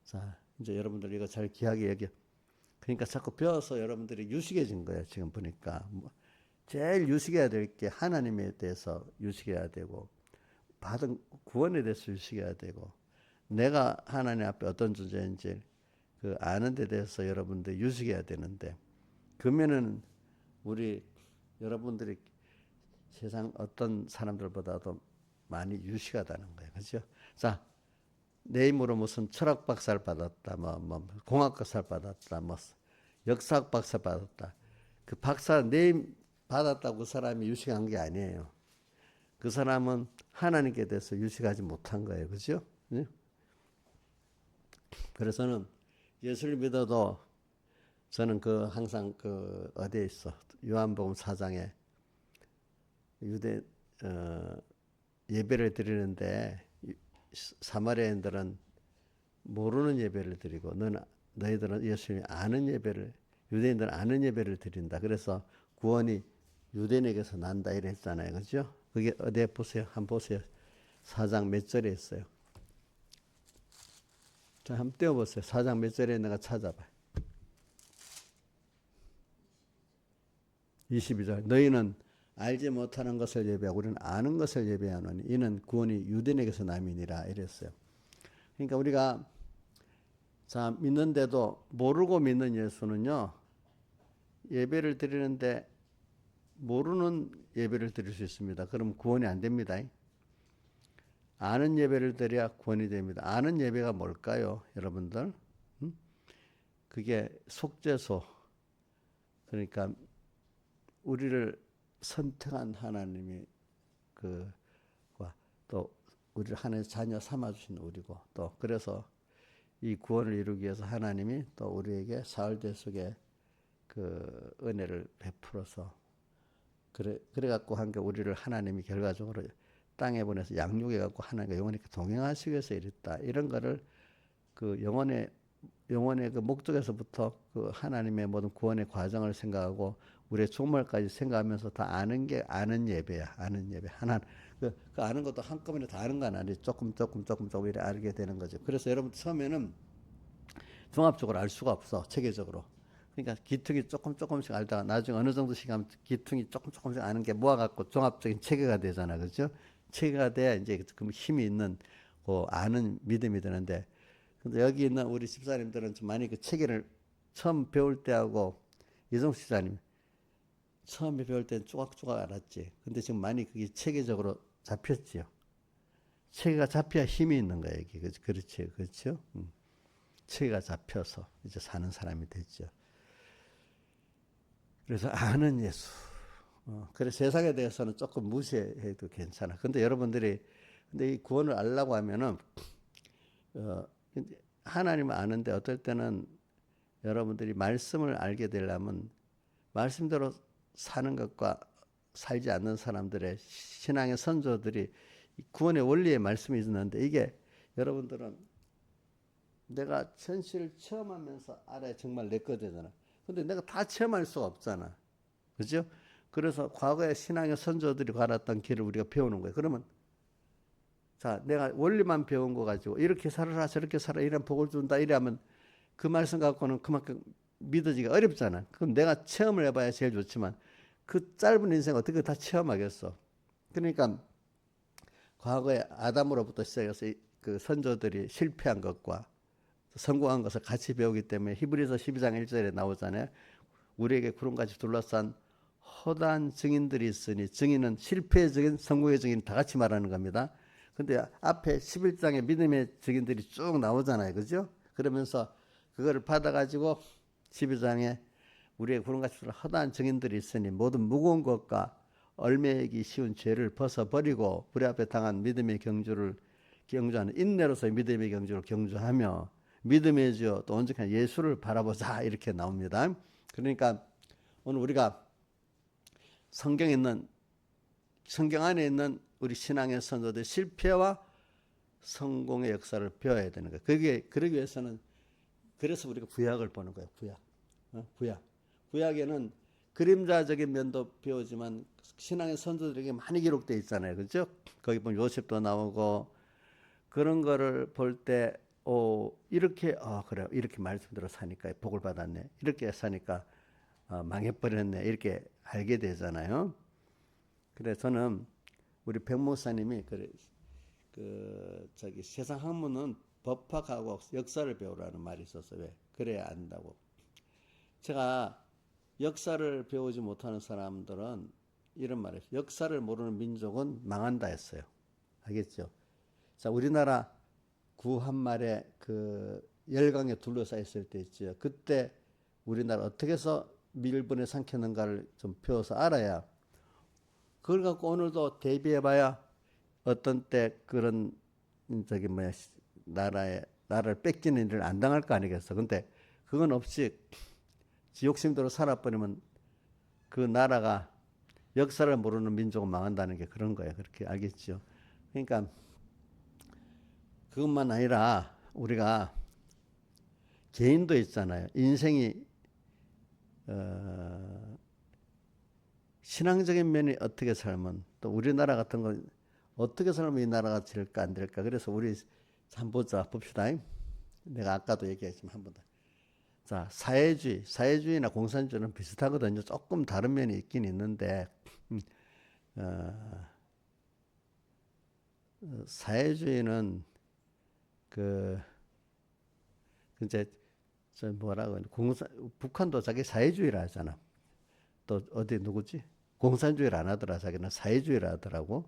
Speaker 1: 자 이제 여러분들 이거 잘 귀하게 여겨. 그러니까 자꾸 배워서 여러분들이 유식해진 거예요. 지금 보니까 제일 유식해야 될 게 하나님에 대해서 유식해야 되고 받은 구원에 대해서 유식해야 되고 내가 하나님 앞에 어떤 존재인지 그 아는 데 대해서 여러분들 유식해야 되는데 그러면은 우리 여러분들이 세상 어떤 사람들보다도 많이 유식하다는 거예요. 그렇죠? 자, 내 힘으로 무슨 철학 박사를 받았다, 뭐 공학 박사를 받았다, 뭐 역사학 박사 받았다. 그 박사 내 힘 받았다고 그 사람이 유식한 게 아니에요. 그 사람은 하나님께 대해서 유식하지 못한 거예요. 그렇죠? 네? 그래서는 예수를 믿어도 저는 그 항상 그 어디에 있어 요한복음 4장에 유대 예배를 드리는데 사마리아인들은 모르는 예배를 드리고 너희들은 예수님이 아는 예배를 유대인들은 아는 예배를 드린다. 그래서 구원이 유대인에게서 난다 이랬잖아요. 그렇죠? 그게 어디에 보세요. 한번 보세요. 4장 몇 절에 있어요. 자, 한번 띄워보세요. 4장 몇 절에 있는가 찾아봐요. 22절. 너희는 알지 못하는 것을 예배하고 우리는 아는 것을 예배하노니 이는 구원이 유대인에게서 남이니라 이랬어요. 그러니까 우리가 자 믿는데도 모르고 믿는 예수는요. 예배를 드리는데 모르는 예배를 드릴 수 있습니다. 그럼 구원이 안 됩니다. 아는 예배를 드려야 구원이 됩니다. 아는 예배가 뭘까요, 여러분들? 그게 속죄소. 그러니까 우리를 선택한 하나님이 또 우리를 하나님의 자녀 삼아 주신 우리고 또 그래서 이 구원을 이루기 위해서 하나님이 또 우리에게 사흘제 속에 그 은혜를 베풀어서 그래 갖고 한 게 우리를 하나님이 결과적으로 땅에 보내서 양육해 갖고 하나님과 영원히 동행하시기 위해서 이랬다. 이런 거를 그 영혼의 그 목적에서부터 그 하나님의 모든 구원의 과정을 생각하고 우리의 종말까지 생각하면서 다 아는 게 아는 예배야. 아는 예배. 하나 그 아는 것도 한꺼번에 다 아는 건 아니지. 조금 이렇게 알게 되는 거죠. 그래서 여러분 처음에는 종합적으로 알 수가 없어. 체계적으로. 그러니까 기퉁이 조금씩 알다가 나중에 어느 정도 시간 기퉁이 조금씩 아는 게 모아갖고 종합적인 체계가 되잖아. 그렇죠? 체계가 돼야 이제 그 힘이 있는 그 아는 믿음이 되는데 근데 여기 있는 우리 집사님들은 좀 많이 그 체계를 처음 배울 때하고 이정수 시장님 처음에 배울 땐 조각조각 알았지. 근데 지금 많이 그게 체계적으로 잡혔지요. 체계가 잡혀야 힘이 있는 거예요. 이게 그렇지, 그렇죠? 체계가 잡혀서 이제 사는 사람이 됐죠. 그래서 아는 예수. 그래 세상에 대해서는 조금 무시해도 괜찮아. 근데 여러분들이 근데 이 구원을 알려고 하면은 하나님을 아는데 어떨 때는 여러분들이 말씀을 알게 되려면 말씀대로 사는 것과 살지 않는 사람들의 신앙의 선조들이 구원의 원리의 말씀이 있는데 이게 여러분들은 내가 현실을 체험하면서 알아야 정말 내 거 되잖아. 근데 내가 다 체험할 수가 없잖아. 그죠? 그래서 과거의 신앙의 선조들이 걸었던 길을 우리가 배우는 거예요. 그러면 자, 내가 원리만 배운 거 가지고 이렇게 살아라 저렇게 살아 이런 복을 준다 이러면 그 말씀 갖고는 그만큼 믿어지기가 어렵잖아. 그럼 내가 체험을 해봐야 제일 좋지만 그 짧은 인생 어떻게 다 체험하겠어. 그러니까 과거에 아담으로부터 시작해서 그 선조들이 실패한 것과 성공한 것을 같이 배우기 때문에 히브리서 12장 1절에 나오잖아요. 우리에게 구름같이 둘러싼 허다한 증인들이 있으니 증인은 실패의 증인, 성공의 증인 다 같이 말하는 겁니다. 근데 앞에 11장에 믿음의 증인들이 쭉 나오잖아요. 그죠? 그러면서 그거를 받아가지고 12장에 우리의 구름같이 둘러싼 허다한 증인들이 있으니 모든 무거운 것과 얼매이기 쉬운 죄를 벗어버리고 불의 앞에 당한 믿음의 경주를 경주하는 인내로서의 믿음의 경주를 경주하며 믿음의 주여 또 온전한 예수를 바라보자 이렇게 나옵니다. 그러니까 오늘 우리가 성경 안에 있는 우리 신앙의 선조들 실패와 성공의 역사를 배워야 되는 거예요. 그러기 위해서는 그래서 우리가 구약을 보는 거예요. 구약에는 그림자적인 면도 배우지만 신앙의 선조들에게 많이 기록되어 있잖아요. 그렇죠? 거기 보면 요셉도 나오고 그런 거를 볼 때 이렇게 그래 이렇게 말씀대로 사니까 복을 받았네. 이렇게 사니까 망해버렸네. 이렇게 알게 되잖아요. 그래 저는 우리 백 목사님이 세상 학문은 법학하고 역사를 배우라는 말이 있었어요. 왜? 그래야 안다고. 제가 역사를 배우지 못하는 사람들은 이런 말을 했어요. 역사를 모르는 민족은 망한다 했어요. 알겠죠? 자, 우리나라 구한말에 그 열강에 둘러싸여 있을 때 있죠. 그때 우리나라 어떻게 해서 밀분에 삼켰는가를 좀 배워서 알아야 그걸 갖고 오늘도 대비해봐야 어떤 때 그런 나라를 뺏기는 일을 안 당할 거 아니겠어. 근데 그건 없이 지 욕심대로 살아버리면 그 나라가 역사를 모르는 민족은 망한다는 게 그런 거예요. 그렇게 알겠죠. 그러니까 그것만 아니라 우리가 개인도 있잖아요. 인생이 신앙적인 면이 어떻게 살면 또 우리나라 같은 건 어떻게 살면 이 나라가 될까 안 될까. 그래서 우리 한번 봅시다. 내가 아까도 얘기했지만 한 번 더. 자, 사회주의나 공산주의는 비슷하거든요. 조금 다른 면이 있긴 있는데 사회주의는 이제 뭐라고 북한도 자기 사회주의라 하잖아. 또 어디 누구지? 공산주의를 안 하더라. 자기는 사회주의를 하더라고.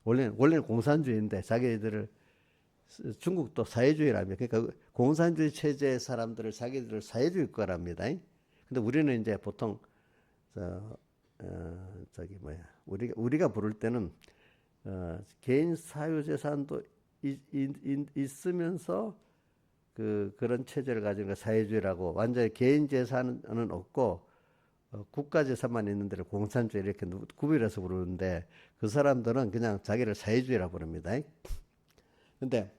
Speaker 1: 원래는 공산주의인데 자기들을 중국도 사회주의라며. 그러니까 공산주의 체제의 사람들을 자기들을 사회주의 거랍니다. 근데 우리는 이제 보통 우리가 부를 때는 개인 사유재산도 있으면서 그런 체제를 가진 거 사회주의라고 완전히 개인 재산은 없고 국가 재산만 있는 데를 공산주의 이렇게 구별해서 부르는데 그 사람들은 그냥 자기를 사회주의라고 부릅니다. 근데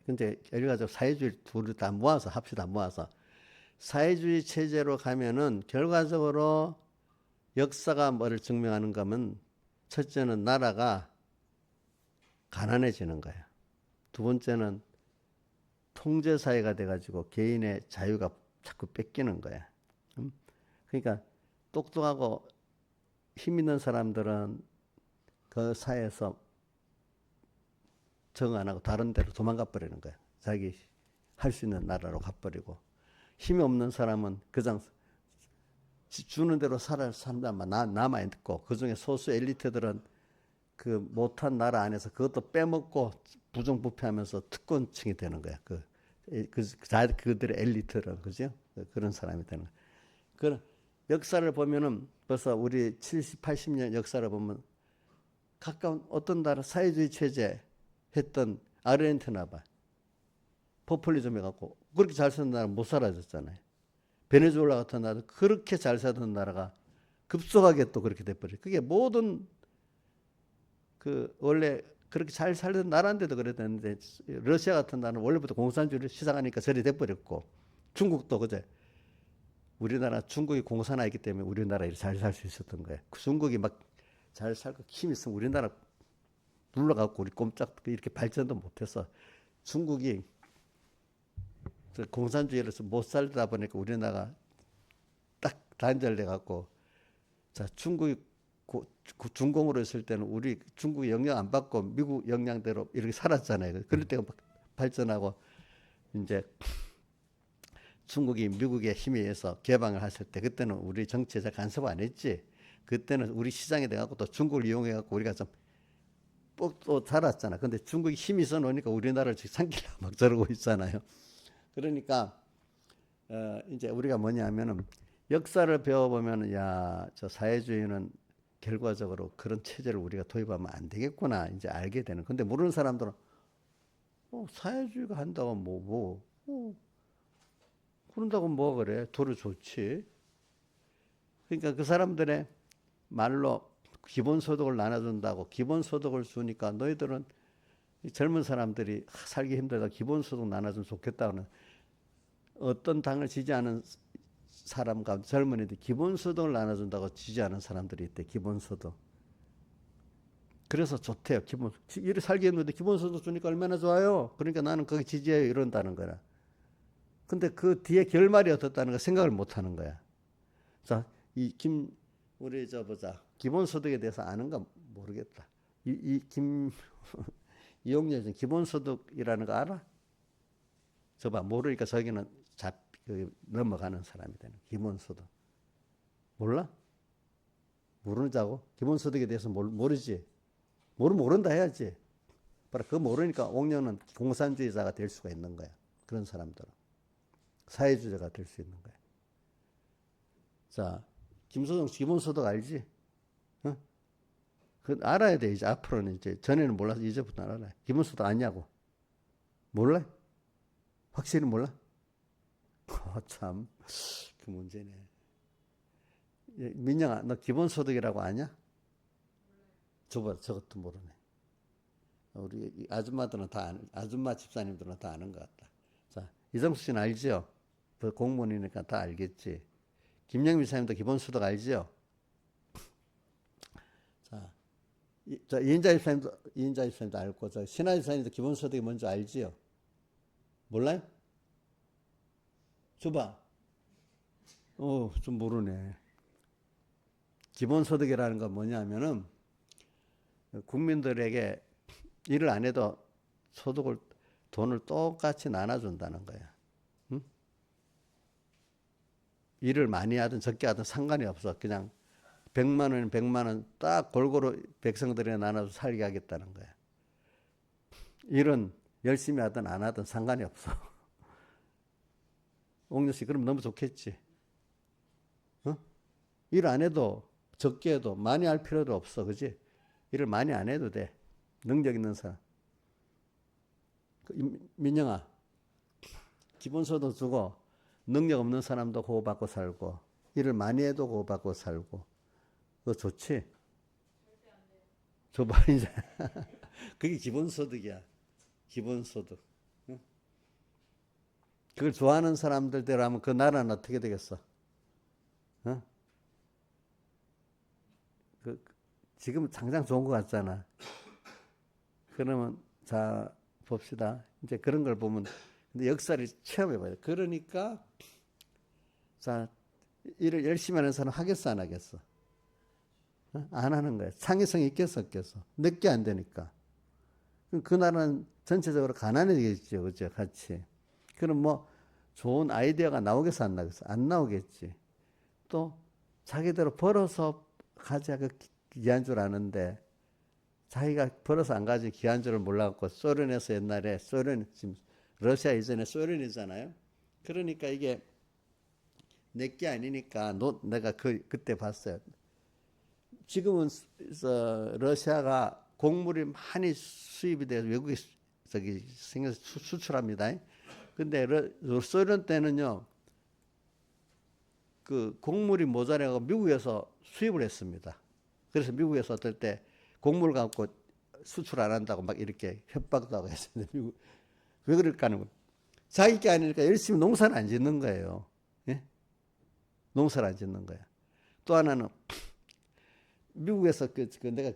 Speaker 1: 근데 결과적으로 사회주의 둘을 다 모아서 합시다. 모아서 사회주의 체제로 가면은 결과적으로 역사가 뭐를 증명하는 거면 첫째는 나라가 가난해지는 거예요. 두 번째는 통제사회가 돼가지고 개인의 자유가 자꾸 뺏기는 거야. 그러니까 똑똑하고 힘 있는 사람들은 그 사회에서 정 안 하고 다른 데로 도망가 버리는 거야. 자기 할 수 있는 나라로 가버리고 힘이 없는 사람은 그냥 주는 대로 산다만 남아 있고, 그중에 소수 엘리트들은 그 못한 나라 안에서 그것도 빼먹고 부정부패하면서 특권층이 되는 거야. 그들의 엘리트는, 그죠? 그런 사람이 되는 거야. 그런 역사를 보면은 벌써 우리 70, 80년 역사를 보면 가까운 어떤 나라 사회주의 체제 했던 아르헨티나 봐. 포퓰리즘 해갖고 그렇게 잘 사는 나라 못 사라졌잖아요. 베네수엘라 같은 나라도 그렇게 잘 살던 나라가 급속하게 또 그렇게 돼버려. 그게 모든 원래 그렇게 잘 살던 나라인데도 그랬는데, 러시아 같은 나라는 원래부터 공산주의를 시작하니까 저리 돼버렸고, 중국도 그제 우리나라 중국이 공산화했기 때문에 우리나라 잘 살 수 있었던 거예요. 중국이 막 잘 살고 힘 있으면 우리나라 눌러갖고 우리 꼼짝 이렇게 발전도 못해서 중국이 공산주의로서 못 살다 보니까 우리나라가 딱 단절돼 갖고, 자 중국이 중공으로 있을 때는 우리 중국 영향 안 받고 미국 영향대로 이렇게 살았잖아요. 그럴 때가 막 발전하고 이제 중국이 미국의 힘에 의해서 개방을 했을 때, 그때는 우리 정치에서 간섭 안 했지. 그때는 우리 시장에 돼갖고 또 중국을 이용해갖고 우리가 좀 또 살았잖아. 근데 중국이 힘이 있어 놓으니까 우리나라를 지금 삼키려고 막 저러고 있잖아요. 그러니까 이제 우리가 뭐냐면은 역사를 배워보면, 야, 저 사회주의는 결과적으로 그런 체제를 우리가 도입하면 안 되겠구나 이제 알게 되는. 근데 모르는 사람들은 사회주의가 한다고 그런다고 뭐 그래, 도로 좋지. 그러니까 그 사람들의 말로 기본소득을 나눠준다고, 기본소득을 주니까 너희들은 젊은 사람들이 살기 힘들다 기본소득 나눠주면 좋겠다는, 어떤 당을 지지하는 사람 가운데 젊은이들 기본소득을 나눠준다고 지지하는 사람들이 있대. 기본소득. 그래서 좋대요. 이렇게 살기 힘든데 기본소득 주니까 얼마나 좋아요. 그러니까 나는 거기 지지해요 이런다는 거라. 근데 그 뒤에 결말이 어떻다는 거 생각을 못 하는 거야. 자, 우리 보자. 기본소득에 대해서 아는가 모르겠다. 이용렬 기본소득이라는 거 알아? 저봐, 모르니까 저기는 넘어가는 사람이 되는. 기본소득. 몰라? 모르자고? 기본소득에 대해서 모르지? 모른다 해야지. 바로 그거 모르니까 옥녀는 공산주의자가 될 수가 있는 거야. 그런 사람들은. 사회주의자가 될 수 있는 거야. 자, 김소정 기본소득 알지? 어? 그 알아야 돼. 이제 앞으로는 이제 전에는 몰라서 이제부터 알아요. 기본소득 아냐고? 몰라? 확실히 몰라? 참, 그 문제네. 민영아, 너 기본소득이라고 아냐? 저것도 모르네. 우리 아줌마들은 아줌마 집사님들은 다 아는 것 같다. 자, 이정수 씨는 알지요? 그 공무원이니까 다 알겠지. 김영미 사님도 기본소득 알지요? 자, 이인자 집사님도 알고, 신하 집사님도 기본소득이 뭔지 알지요? 몰라요? 줘봐. 좀 모르네. 기본소득이라는 건 뭐냐면은 국민들에게 일을 안 해도 돈을 똑같이 나눠준다는 거야. 응? 일을 많이 하든 적게 하든 상관이 없어. 그냥 100만 원이면 100만 원 딱 골고루 백성들에게 나눠서 살게 하겠다는 거야. 일은 열심히 하든 안 하든 상관이 없어. 옥녀 씨, 그럼 너무 좋겠지. 일 안 해도 적게 해도 많이 할 필요도 없어. 그지? 일을 많이 안 해도 돼. 능력 있는 사람. 민영아, 기본소득 주고 능력 없는 사람도 보호받고 살고 일을 많이 해도 보호받고 살고, 그거 좋지? 줘봐 이제. 그게 기본소득이야. 기본소득. 응? 그걸 좋아하는 사람들대로 하면 그 나라는 어떻게 되겠어? 응? 지금 당장 좋은 것 같잖아. 그러면 자 봅시다. 이제 그런 걸 보면, 근데 역사를 체험해봐야 돼. 그러니까 자, 일을 열심히 하는 사람 하겠어 안 하겠어? 안 하는 거야. 창의성이 있겠어 없겠어? 늦게 안 되니까. 그 나라는 전체적으로 가난해지겠죠, 그죠? 같이. 그럼 뭐 좋은 아이디어가 나오겠어, 안 나오겠어? 안 나오겠지. 또 자기대로 벌어서 가져가 귀한 줄 아는데 자기가 벌어서 안 가지 귀한 줄을 몰라갖고 소련에서 옛날에 소련 지금 러시아 이전에 소련이잖아요. 그러니까 이게 내게 아니니까 내가 그때 봤어요. 지금은 러시아가 곡물이 많이 수입이 돼서 외국에 저기 생겨서 수출합니다. 근데 소련 때는요, 그 곡물이 모자라고 미국에서 수입을 했습니다. 그래서 미국에서 어떨 때 곡물 갖고 수출 안 한다고 막 이렇게 협박도 하고 했는데 미국 왜 그럴까 하는 거예요. 자기 게 아니니까 열심히 농사를 안 짓는 거예요. 예? 농사를 안 짓는 거야. 또 하나는 미국에서 내가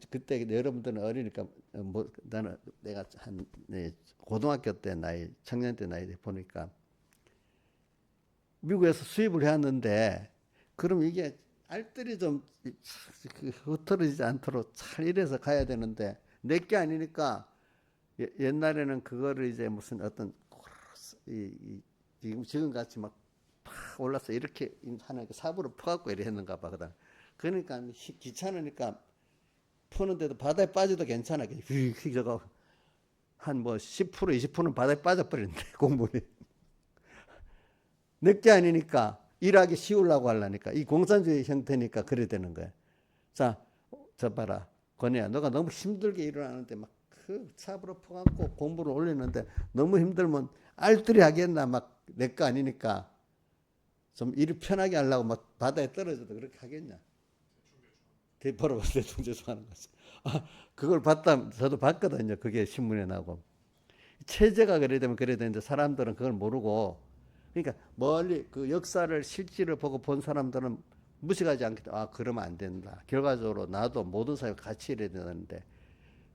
Speaker 1: 그때 여러분들은 어리니까 뭐 나는 내가 한 고등학교 때 나이 청년 때 나이 보니까 미국에서 수입을 해왔는데 그럼 이게 알뜰히 좀 흐트러지지 않도록 잘 이래서 가야 되는데 내게 아니니까 옛날에는 그거를 이제 무슨 어떤 지금 같이 막 팍 올라서 이렇게 하는 삽으로 퍼갖고 이래 했는가 봐. 그러니까 귀찮으니까 푸는데도 바다에 빠져도 괜찮아. 저거 한 뭐 10% 20%는 바다에 빠져버리는데 곡물이 내게 아니니까 일하기 쉬우려고 하려니까 이 공산주의 형태니까 그래 되는 거야. 자, 저 봐라. 건이야, 너가 너무 힘들게 일을 하는데 막 그 삽으로 퍼갖고 공부를 올리는데 너무 힘들면 알뜰히 하겠나 막 내 거 아니니까 좀 일을 편하게 하려고 막 바다에 떨어져도 그렇게 하겠냐. 바로 대충대충하는 거지. 아, 그걸 저도 봤거든요. 그게 신문에 나고. 체제가 그래 되면 그래 되는데 사람들은 그걸 모르고 그러니까 멀리 그 역사를 실질을 보고 본 사람들은 무식하지 않게 그러면 안 된다. 결과적으로 나도 모든 사람이 같이 일해야 되는데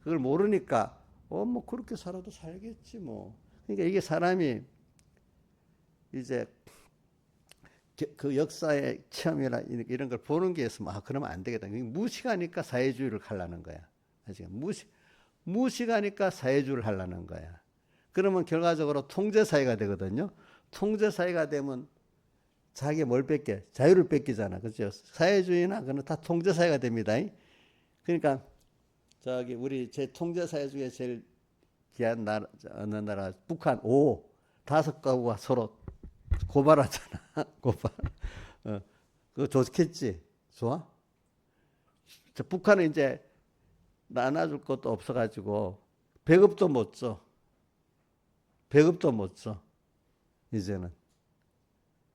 Speaker 1: 그걸 모르니까 뭐 그렇게 살아도 살겠지 뭐. 그러니까 이게 사람이 이제 그 역사의 체험이나 이런 걸 보는 게 있으면 그러면 안 되겠다. 무식하니까 사회주의를 하려는 거야. 무식하니까 사회주의를 하려는 거야. 그러면 결과적으로 통제사회가 되거든요. 통제사회가 되면 자기가 뭘 뺏겨? 자유를 뺏기잖아. 그렇죠? 사회주의나 그건 다 통제사회가 됩니다. 그러니까 저기 우리 제 통제사회 중에 제일 귀한 나라 어느 나라 북한 5가구가 서로 고발하잖아. 고발. 그거 좋겠지. 좋아? 북한은 이제 나눠줄 것도 없어가지고 배급도 못 줘. 배급도 못 줘. 이제는.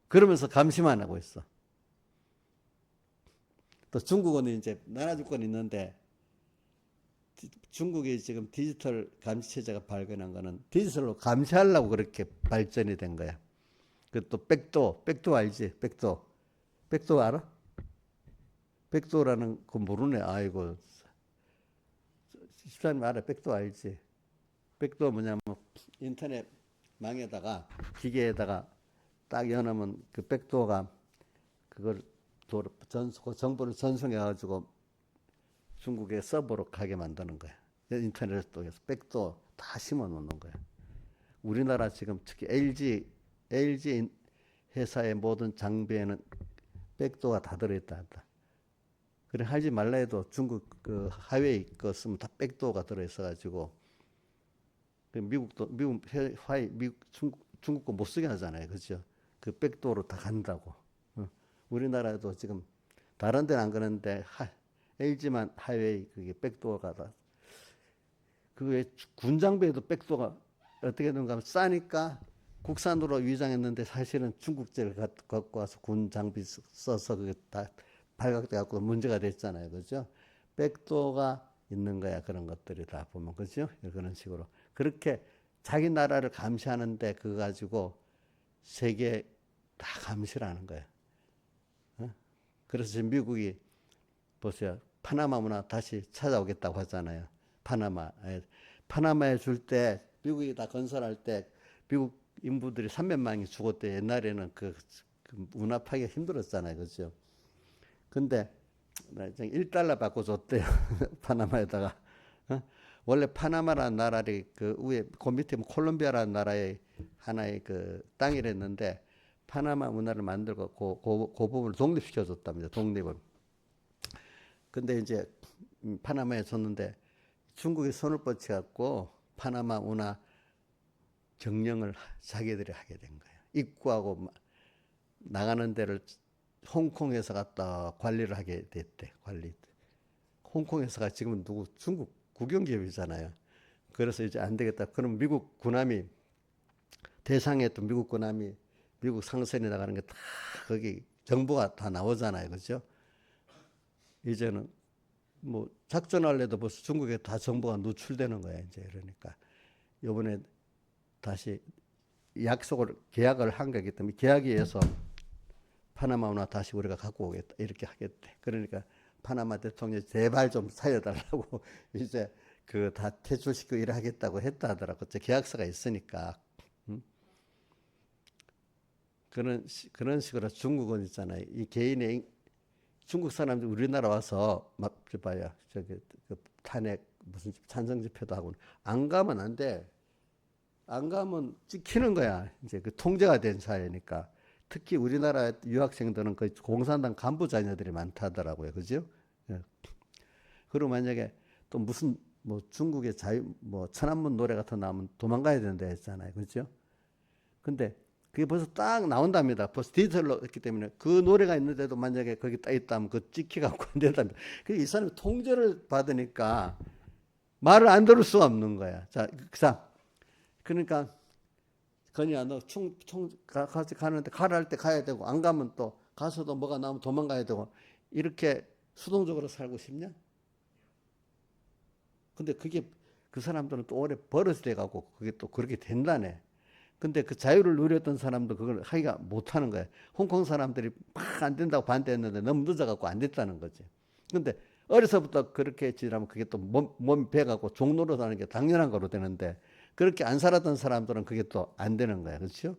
Speaker 1: 그러면서 감시만 하고 있어. 또 중국은 이제 나눠줄 건 있는데 중국이 지금 디지털 감시체제가 발견한 거는 디지털로 감시하려고 그렇게 발전이 된 거야. 그 또 백도 알지? 백도 알아? 백도라는 거 모르네. 아이고. 집사님 알아? 백도 알지? 백도 뭐냐면 인터넷 망에다가 기계에다가 딱 여놓으면 그 백도가 그걸 정보를 전송해 가지고 중국의 서버로 가게 만드는 거야. 인터넷을 통해서 백도 다 심어 놓는 거야. 우리나라 지금 특히 LG 회사의 모든 장비에는 백도가 다 들어있다. 그래 하지 말라 해도 중국 그 하웨이 거 쓰면 다 백도가 들어있어가지고 미국 중국 거 못 쓰게 하잖아요, 그렇죠? 그 백도로 다 간다고. 우리나라도 지금 다른 데는 안 그러는데 LG만 하웨이 그게 백도가 다. 그게 군 장비에도 백도가 어떻게 되는가 하면 싸니까 국산으로 위장했는데 사실은 중국제를 갖고 와서 군 장비 써서 그게 다 발각돼 갖고 문제가 됐잖아요. 그죠? 백도가 있는 거야. 그런 것들이 다 보면. 그죠? 그런 식으로. 그렇게 자기 나라를 감시하는데 그거 가지고 세계 다 감시를 하는 거야. 그래서 지금 미국이 보세요. 파나마 문화 다시 찾아오겠다고 하잖아요. 파나마에 줄 때 미국이 다 건설할 때 미국 인부들이 300만이 죽었대. 옛날에는 그 문화 파기가 힘들었잖아요. 그죠? 근데 $1 받고 줬대요. 파나마에다가. 원래 파나마라는 나라를 그 위에 그 밑에 콜롬비아라는 나라의 하나의 그 땅이랬는데 파나마 문화를 만들고 그 부분을 독립시켜 줬답니다. 독립을. 근데 이제 파나마에 줬는데 중국이 손을 뻗쳐 갖고 파나마 문화 경영을 자기들이 하게 된 거예요. 입구하고 나가는 데를 홍콩에서 갖다 관리를 하게 됐대. 관리. 홍콩에서가 지금은 누구 중국 국영기업이잖아요. 그래서 이제 안 되겠다. 그럼 미국 군함이 대상했던 미국 군함이 미국 상선에 나가는 게 다 거기 정보가 다 나오잖아요. 그죠? 이제는 뭐 작전할래도 벌써 중국에 다 정보가 노출되는 거야. 이제 그러니까 이번에 다시 계약을 한 거기 때문에 계약에 의해서 파나마 문화 다시 우리가 갖고 오겠다 이렇게 하겠대. 그러니까 파나마 대통령이 제발 좀 살려달라고 이제 그 다 퇴출시키고 일하겠다고 했다 하더라고. 계약서가 있으니까. 그런 식으로 중국은 있잖아요. 이 개인의 중국 사람들 우리나라 와서 막 봐야 저기 그 탄핵 무슨 찬성 집회도 하고 안 가면 안 돼. 안 가면 찍히는 거야. 이제 그 통제가 된 사회니까. 특히 우리나라 유학생들은 그 공산당 간부 자녀들이 많다더라고요. 그죠? 예. 그리고 만약에 또 무슨 뭐 중국의 뭐 천안문 노래 같은 거 나오면 도망가야 된다 했잖아요. 그죠? 근데 그게 벌써 딱 나온답니다. 벌써 디지털로 했기 때문에 그 노래가 있는데도 만약에 거기 딱 있다면 그 찍히갖고 안 된답니다. 이 사람이 통제를 받으니까 말을 안 들을 수가 없는 거야. 자, 그러니까 건이야 너 같이 가는데 가라 할 때 가야 되고 안 가면 또 가서도 뭐가 나오면 도망가야 되고 이렇게 수동적으로 살고 싶냐? 근데 그게 그 사람들은 또 오래 버릇이 돼가고 그게 또 그렇게 된다네. 근데 그 자유를 누렸던 사람도 그걸 하기가 못하는 거야. 홍콩 사람들이 막 안 된다고 반대했는데 너무 늦어갖고 안 됐다는 거지. 근데 어려서부터 그렇게 지나면 그게 또 몸이 배가고 종로로 하는 게 당연한 거로 되는데 그렇게 안 살았던 사람들은 그게 또 안 되는 거야. 그렇죠?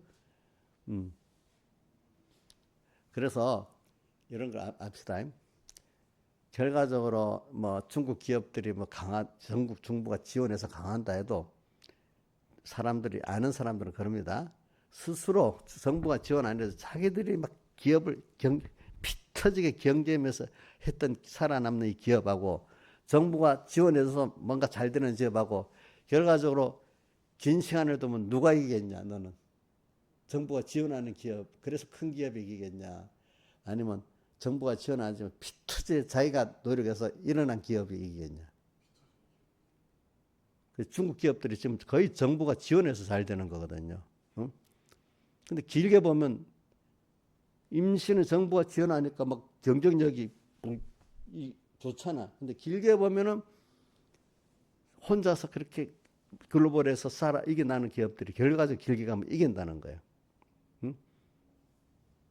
Speaker 1: 그래서 이런 걸 압시다. 결과적으로 뭐 중국 기업들이 뭐 정부가 지원해서 강한다 해도 사람들이 아는 사람들은 그럽니다. 스스로 정부가 지원 안 해서 자기들이 막 기업을 피 터지게 경쟁하면서 했던 살아남는 이 기업하고 정부가 지원해서 뭔가 잘 되는 기업하고 결과적으로 긴 시간을 두면 누가 이기겠냐 너는? 정부가 지원하는 기업 그래서 큰 기업이 이기겠냐? 아니면 정부가 지원 안 해주면 피 터지게 자기가 노력해서 일어난 기업이 이기겠냐? 중국 기업들이 지금 거의 정부가 지원해서 잘 되는 거거든요. 응? 근데 길게 보면 임시는 정부가 지원하니까 막 경쟁력이 좋잖아. 근데 길게 보면은 혼자서 그렇게 글로벌에서 이겨나는 기업들이 결과적으로 길게 가면 이긴다는 거예요. 응?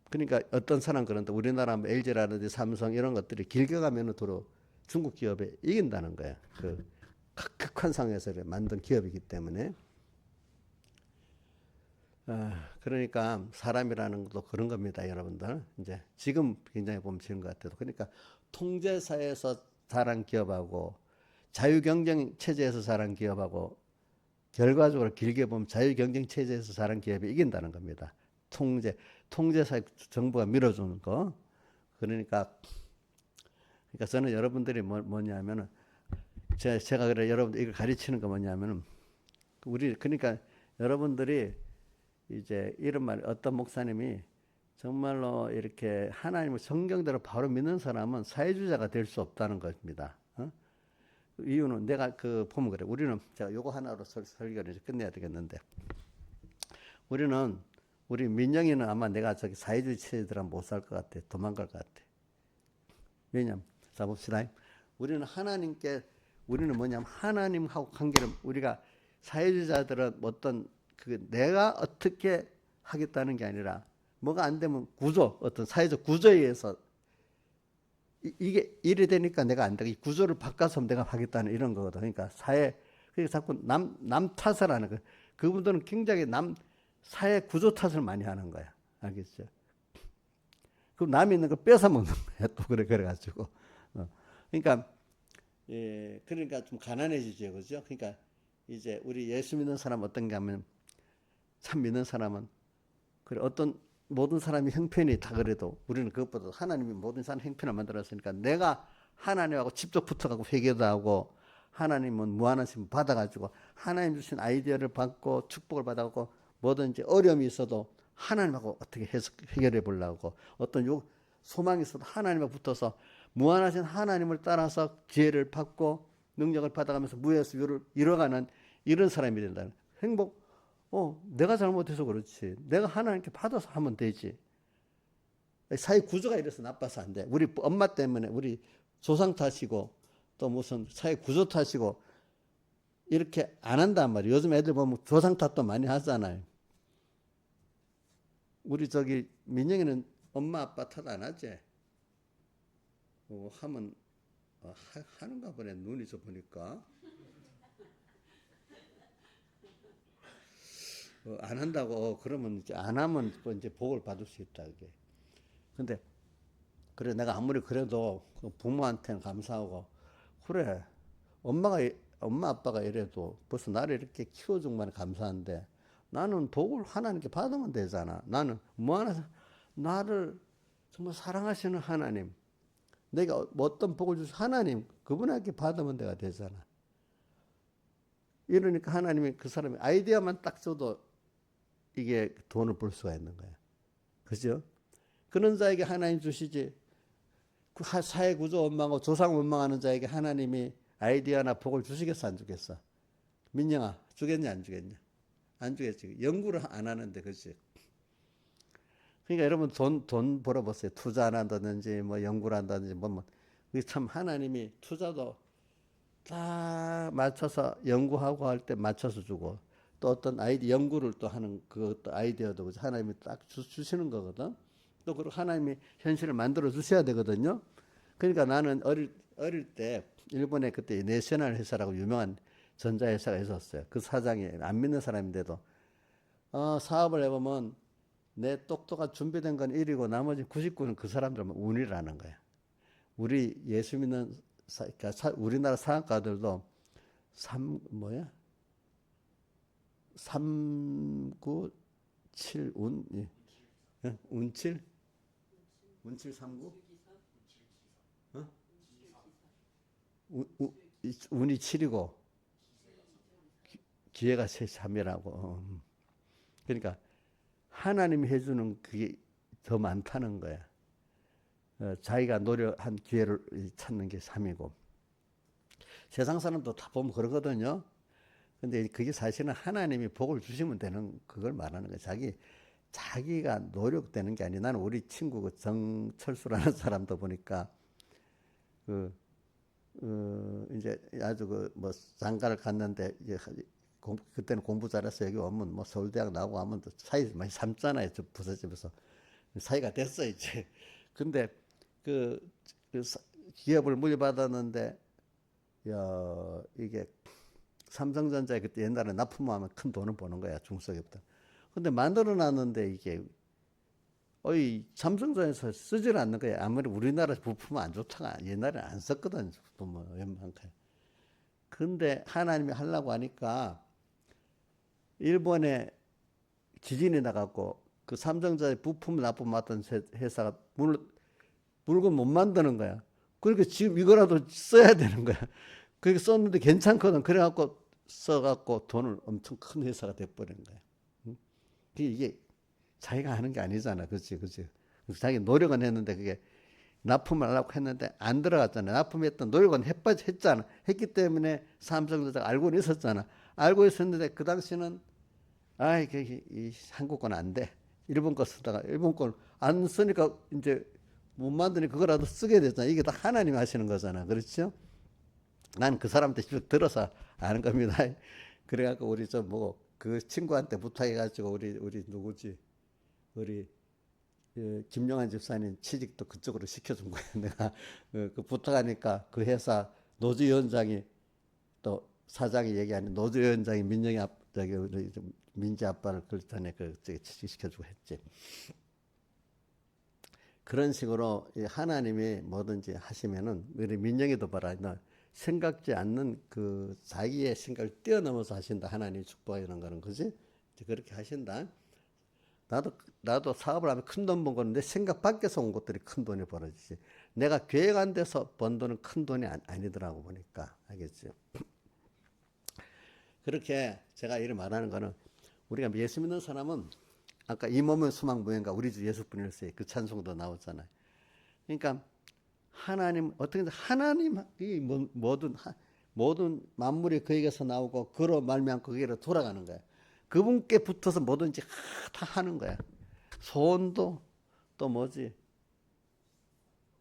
Speaker 1: 그러니까 어떤 사람 그런데 우리나라 LG라든지 삼성 이런 것들이 길게 가면은 도로 중국 기업에 이긴다는 거예요. 그 극한상에서 만든 기업이기 때문에. 그러니까 사람이라는 것도 그런 겁니다, 여러분들. 이제 지금 굉장히 보면 지는 것 같아도. 그러니까 통제사에서 자란 기업하고 자유경쟁 체제에서 자란 기업하고 결과적으로 길게 보면 자유경쟁 체제에서 자란 기업이 이긴다는 겁니다. 통제사 정부가 밀어주는 거. 그러니까 저는 여러분들이 뭐냐면은 제가 그래 여러분들 이걸 가르치는 거 뭐냐면은 그러니까 여러분들이 이제 이런 말 어떤 목사님이 정말로 이렇게 하나님을 성경대로 바로 믿는 사람은 사회주의자가 될 수 없다는 것입니다. 이유는 내가 보면 그래. 우리는 제가 요거 하나로 설교를 이제 끝내야 되겠는데 우리 민영이는 아마 내가 저기 사회주의 체제들은 못 살 것 같아. 도망갈 것 같아. 왜냐면 자 봅시다. 우리는 뭐냐면 하나님하고 관계를 우리가 사회주의자들은 어떤 내가 어떻게 하겠다는 게 아니라 뭐가 안 되면 어떤 사회적 구조에 의해서 이게 이래 되니까 내가 안 되고 이 구조를 바꿔서 내가 하겠다는 이런 거거든. 그러니까 그러니까 자꾸 남 탓을 하는 거야. 그분들은 굉장히 사회 구조 탓을 많이 하는 거야. 알겠죠? 그럼 남이 있는 걸 뺏어 먹는 거야. 또 그래가지고. 그러니까 예, 그러니까 좀 가난해지죠, 그죠? 그러니까 이제 우리 예수 믿는 사람 어떤가 하면 참 믿는 사람은 그래 어떤 모든 사람이 형편이 다 그래도 우리는 그것보다 하나님이 모든 사람 형편을 만들었으니까 내가 하나님하고 직접 붙어가고 회개도 하고 하나님은 무한하신 받아가지고 하나님 주신 아이디어를 받고 축복을 받아갖고 뭐든지 어려움이 있어도 하나님하고 어떻게 해결해 보려고 어떤 소망이 있어도 하나님하고 붙어서 무한하신 하나님을 따라서 기회를 받고 능력을 받아가면서 무에서 유를 이뤄가는 이런 사람이 된다는 행복. 내가 잘못해서 그렇지. 내가 하나님께 받아서 하면 되지. 사회 구조가 이래서 나빠서 안 돼. 우리 엄마 때문에 우리 조상 탓이고 또 무슨 사회 구조 탓이고 이렇게 안 한단 말이에요. 요즘 애들 보면 조상 탓도 많이 하잖아요. 우리 저기 민영이는 엄마 아빠 탓 안 하지? 하면 하는가 보네. 눈이 저 보니까 안 한다고 그러면 이제 안 하면 이제 복을 받을 수 있다 이게. 근데 그래 내가 아무리 그래도 부모한테는 감사하고 그래 엄마 아빠가 이래도 벌써 나를 이렇게 키워준 만에 감사한데 나는 복을 하나님께 받으면 되잖아. 나는 무한한 나를 정말 사랑하시는 하나님, 내가 어떤 복을 주신 하나님 그분에게 받으면 내가 되잖아. 이러니까 하나님이 그 사람이 아이디어만 딱 줘도 이게 돈을 벌 수가 있는 거야. 그죠? 그런 자에게 하나님 주시지. 그 사회 구조 원망하고 조상 원망하는 자에게 하나님이 아이디어나 복을 주시겠어 안 주겠어? 민영아 주겠냐 안 주겠냐? 안 주겠지. 연구를 안 하는데 그렇지. 그러니까 여러분 돈 벌어보세요. 투자 안 한다든지 뭐 연구를 한다든지 뭐 참 하나님이 투자도 딱 맞춰서 연구하고 할 때 맞춰서 주고 또 어떤 연구를 또 하는 그 아이디어도 하나님이 딱 주시는 거거든. 또 그리고 하나님이 현실을 만들어 주셔야 되거든요. 그러니까 나는 어릴 때 일본에 그때 내셔널 회사라고 유명한 전자회사가 있었어요. 그 사장이 안 믿는 사람인데도 사업을 해보면 내 똑똑한 준비된 건 1이고 나머지 99는 그 사람들은 운이라는 거야. 우리 예수 믿는 그러니까 우리나라 사학가들도 397 운칠? 운칠 39? 운이 7이고 기회가 3이라고. 그러니까 하나님이 해주는 그게 더 많다는 거야. 자기가 노력한 기회를 찾는 게 3이고 세상 사람도 다 보면 그러거든요. 근데 그게 사실은 하나님이 복을 주시면 되는 그걸 말하는 거예요. 자기가 노력되는 게 아니. 나는 우리 친구 그 정철수라는 사람도 보니까 이제 아주 뭐 장가를 갔는데 이제 그때는 공부 잘해서 여기 오면 뭐 서울대학 나오고 하면 또 사이 많이 삼잖아요. 저 부서집에서 사이가 됐어 이제. 근데 그 기업을 물려받았는데 이게 삼성전자에 그때 옛날에 납품하면 큰 돈을 버는 거야 중소기업들. 근데 만들어 놨는데 이게 삼성전자에서 쓰질 않는 거야. 아무리 우리나라 부품은 안 좋다가 옛날에 안 썼거든 부품은 웬만큼. 근데 하나님이 하려고 하니까 일본에 지진이 나갖고 그 삼성전자 부품을 납품했던 회사가 물건 못 만드는 거야. 그러니까 지금 이거라도 써야 되는 거야. 그렇게 썼는데 괜찮거든. 그래갖고 써갖고 돈을 엄청 큰 회사가 돼버린 거야. 이게 자기가 하는 게 아니잖아. 그렇지. 자기 노력은 했는데 그게 납품을 하려고 했는데 안 들어갔잖아. 납품했던 노력은 했잖아. 했기 때문에 삼성전자가 알고는 있었잖아. 알고 있었는데 그 당시는 이 한국 건 안 돼. 일본 거 쓰다가 일본 걸 안 쓰니까 이제 못 만드니 그거라도 쓰게 됐잖아. 이게 다 하나님이 하시는 거잖아. 그렇죠? 난 그 사람한테 직접 들어서 아는 겁니다. 그래갖고 우리 그 친구한테 부탁해가지고 우리 누구지? 우리 김용환 집사님 취직도 그쪽으로 시켜준 거예요. 내가 그 부탁하니까 그 회사 노조위원장이 또 사장이 얘기하는 노조위원장이 우리 민지 아빠를 그랬더니 취직시켜주고 했지. 그런 식으로 하나님이 뭐든지 하시면은 우리 민영이도 봐라. 너 생각지 않는 그 자기의 생각을 뛰어넘어서 하신다. 하나님 축복이라는 거는 그지? 이제 그렇게 하신다. 나도 사업을 하면 큰 돈 번 거는 내 생각 밖에서 온 것들이 큰 돈이 벌어지지. 내가 계획한 데서 번 돈은 큰 돈이 아니더라고 보니까. 알겠죠? 그렇게 제가 이렇게 말하는 거는 우리가 예수 믿는 사람은 아까 이 몸은 수망 무행가 우리 주 예수뿐일세 그 찬송도 나오잖아요. 그러니까 하나님 어떻게 하나님이 모든 만물이 그에게서 나오고 그로 말미암고 그에게로 돌아가는 거야. 그분께 붙어서 뭐든지 다 하는 거야. 소원도 또 뭐지?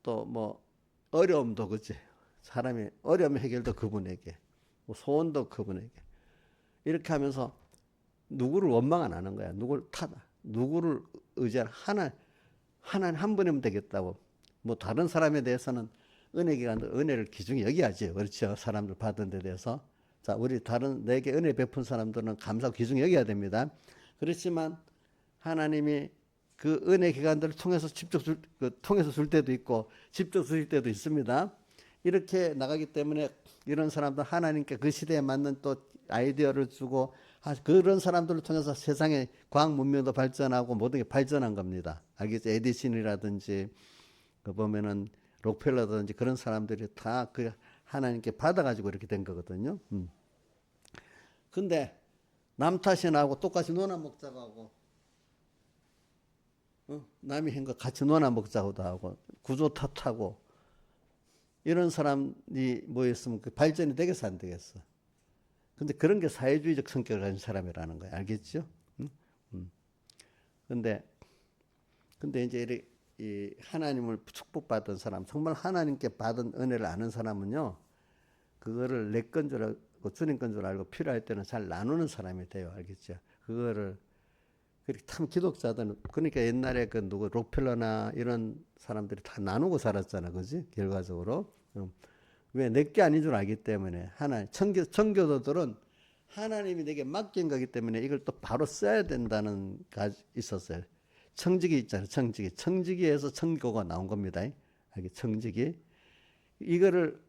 Speaker 1: 또 뭐 어려움도 그지? 사람이 어려움 해결도 그분에게, 뭐 소원도 그분에게. 이렇게 하면서 누구를 원망 안 하는 거야. 누구를 의지하는 하나님 한 분이면 되겠다고. 뭐 다른 사람에 대해서는 은혜를 기준히 여겨야지. 그렇죠? 사람들 받은 데 대해서. 자, 우리 다른 내게 은혜 베푼 사람들은 감사하고 기준히 여겨야 됩니다. 그렇지만 하나님이 그 은혜 기관들을 통해서 통해서 줄 때도 있고 직접 줄 때도 있습니다. 이렇게 나가기 때문에 이런 사람들 하나님께 그 시대에 맞는 또 아이디어를 주고 그런 사람들을 통해서 세상의 과학 문명도 발전하고 모든 게 발전한 겁니다. 알겠죠? 에디슨이라든지 그 보면은 록펠러라든지 그런 사람들이 다 그 하나님께 받아가지고 이렇게 된 거거든요. 근데 남 탓이 나고 똑같이 논아 먹자고 하고 남이 한 거 같이 논아 먹자고도 하고 구조 탓하고 이런 사람이 모였으면 그 발전이 되겠어 안 되겠어? 근데 그런 게 사회주의적 성격을 가진 사람이라는 거야. 알겠죠? 근데 이제 이 하나님을 축복받은 사람, 정말 하나님께 받은 은혜를 아는 사람은요, 그거를 내 건 줄 알고 주님 건 줄 알고 필요할 때는 잘 나누는 사람이 돼요. 알겠죠? 그거를 그렇게 참 기독자들은 그러니까 옛날에 그 누구 록펠러나 이런 사람들이 다 나누고 살았잖아, 그지? 결과적으로 왜 내게 아닌 줄 알기 때문에 청교도들은 하나님이 내게 맡긴 거기 때문에 이걸 또 바로 써야 된다는 가 있었어요. 청지기 있잖아요. 청지기에서 청교가 나온 겁니다. 알겠? 청지기 이거를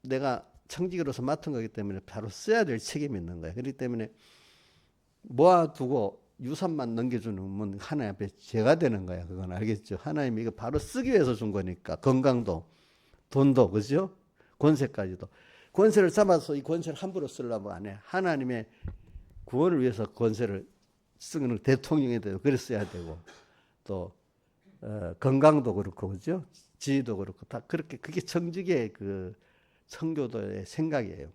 Speaker 1: 내가 청지기로서 맡은 거기 때문에 바로 써야 될 책임이 있는 거예요. 그렇기 때문에 모아두고 유산만 넘겨주는 건 하나님 앞에 죄가 되는 거야. 그건 알겠죠? 하나님이 이거 바로 쓰기 위해서 준 거니까. 건강도, 돈도, 그죠? 권세까지도. 권세를 잡아서 이 권세를 함부로 쓰려고 안 해. 하나님의 구원을 위해서 권세를 쓰는 대통령이 되고, 그랬어야 되고, 또, 건강도 그렇고, 그죠? 지위도 그렇고, 다 그렇게, 그게 청지기의 그 청교도의 생각이에요.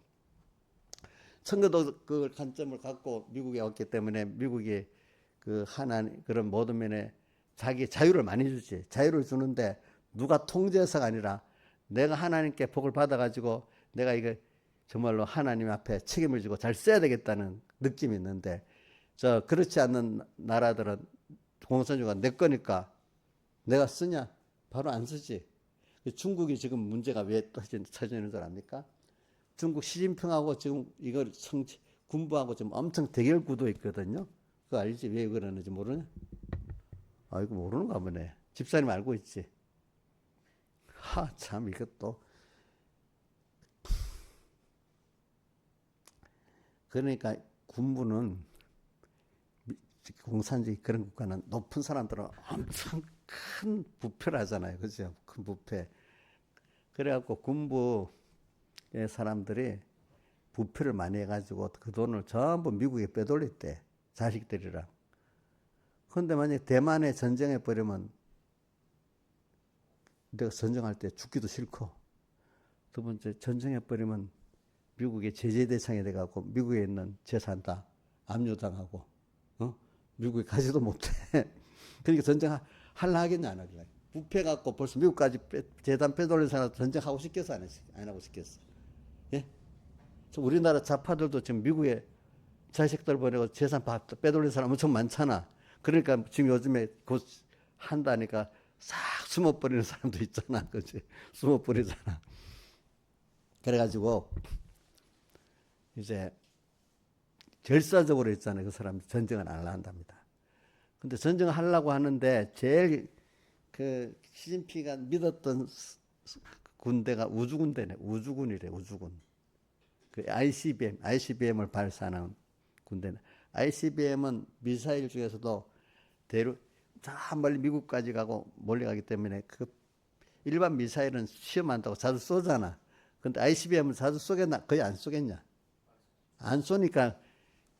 Speaker 1: 청교도 그 관점을 갖고 미국에 왔기 때문에 미국이 그 하나님 그런 모든 면에 자기 자유를 많이 주지. 자유를 주는데 누가 통제해서가 아니라 내가 하나님께 복을 받아가지고 내가 이거 정말로 하나님 앞에 책임을 지고 잘 써야 되겠다는 느낌이 있는데 그렇지 않는 나라들은 공산주의가 내 거니까 내가 쓰냐? 바로 안 쓰지. 중국이 지금 문제가 왜 터지는 줄 압니까? 중국 시진핑하고 지금 이걸 군부하고 지금 엄청 대결 구도에 있거든요. 그거 알지? 왜 그러는지 모르냐? 이거 모르는가 보네. 집사님 알고 있지? 참 이것도. 그러니까 군부는 공산주의 그런 국가는 높은 사람들은 엄청 큰 부패를 하잖아요. 그죠? 큰 부패. 그래갖고 군부 사람들이 부패를 많이 해가지고 그 돈을 전부 미국에 빼돌렸대. 자식들이랑. 그런데 만약에 대만에 전쟁해버리면 내가 전쟁할 때 죽기도 싫고 두 번째 전쟁해버리면 미국의 제재 대상이 돼갖고 미국에 있는 재산 다 압류당하고 미국에 가지도 못해. 그러니까 전쟁 할라 하겠냐 안 하겠냐. 부패 갖고 벌써 미국까지 재단 빼돌린 사람 전쟁하고 싶겠어 안 하고 싶겠어. 예? 우리나라 좌파들도 지금 미국에 자식들 보내고 재산 빼돌린 사람 엄청 많잖아. 그러니까 지금 요즘에 곧 한다니까 싹 숨어버리는 사람도 있잖아. 그치? 숨어버리잖아. 그래가지고 이제 결사적으로 있잖아요. 그 사람이 전쟁을 안 한답니다. 근데 전쟁을 하려고 하는데 제일 그 시진핑이가 믿었던 군대가 우주군대네. 우주군이래. 우주군. 그 ICBM을 발사하는 군대네. ICBM은 미사일 중에서도 저 멀리 미국까지 가고 멀리 가기 때문에 그 일반 미사일은 시험한다고 자주 쏘잖아. 근데 ICBM은 자주 쏘겠나? 거의 안 쏘겠냐? 안 쏘니까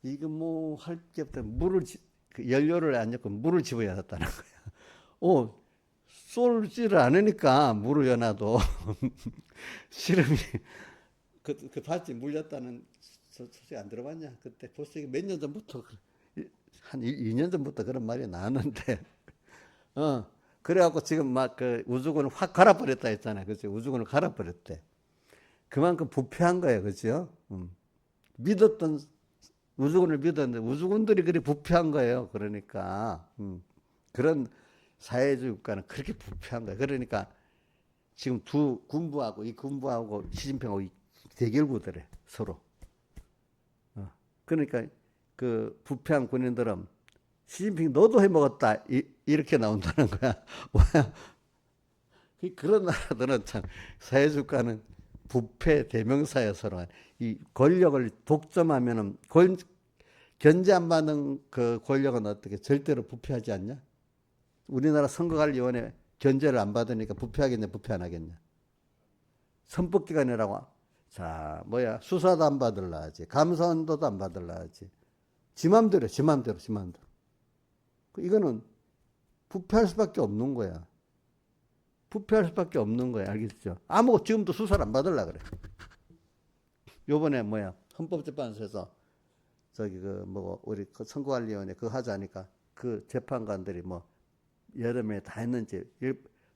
Speaker 1: 이거 뭐 할 게 없다. 그 연료를 안 넣고 물을 집어야 했다는 거야. 쏠지를 않으니까 물을 여놔도 실험이 그 봤지 물렸다는 소식 안 들어봤냐? 그때 벌써 몇 년 전부터 한 2년 전부터 그런 말이 나왔는데 그래갖고 지금 막 그 우주군을 확 갈아버렸다 했잖아요. 그치? 우주군을 갈아버렸대. 그만큼 부패한 거예요. 그죠? 우주군을 믿었는데 우주군들이 그리 부패한 거예요. 그러니까 그런 사회주의 국가는 그렇게 부패한 거예요. 그러니까 지금 이 군부하고 시진핑하고 대결 구도래 서로. 그러니까 그 부패한 군인들은 시진핑 너도 해먹었다 이렇게 나온다는 거야. 그런 나라들은 참 사회주의 국가는 부패 대명사야 서로. 이 권력을 독점하면은 견제 안 받는 그 권력은 어떻게 절대로 부패하지 않냐? 우리나라 선거관리위원회 견제를 안 받으니까 부패하겠냐, 부패 안 하겠냐? 선법기관이라고. 자, 수사도 안 받을라 하지. 감사원도도 안 받을라 하지. 지 맘대로. 이거는 부패할 수밖에 없는 거야. 알겠죠? 지금도 수사를 안 받을라 그래. 요번에 헌법재판소에서 우리 그 선거관리위원회 그거 하자니까 그 재판관들이 여러 명이 다 했는지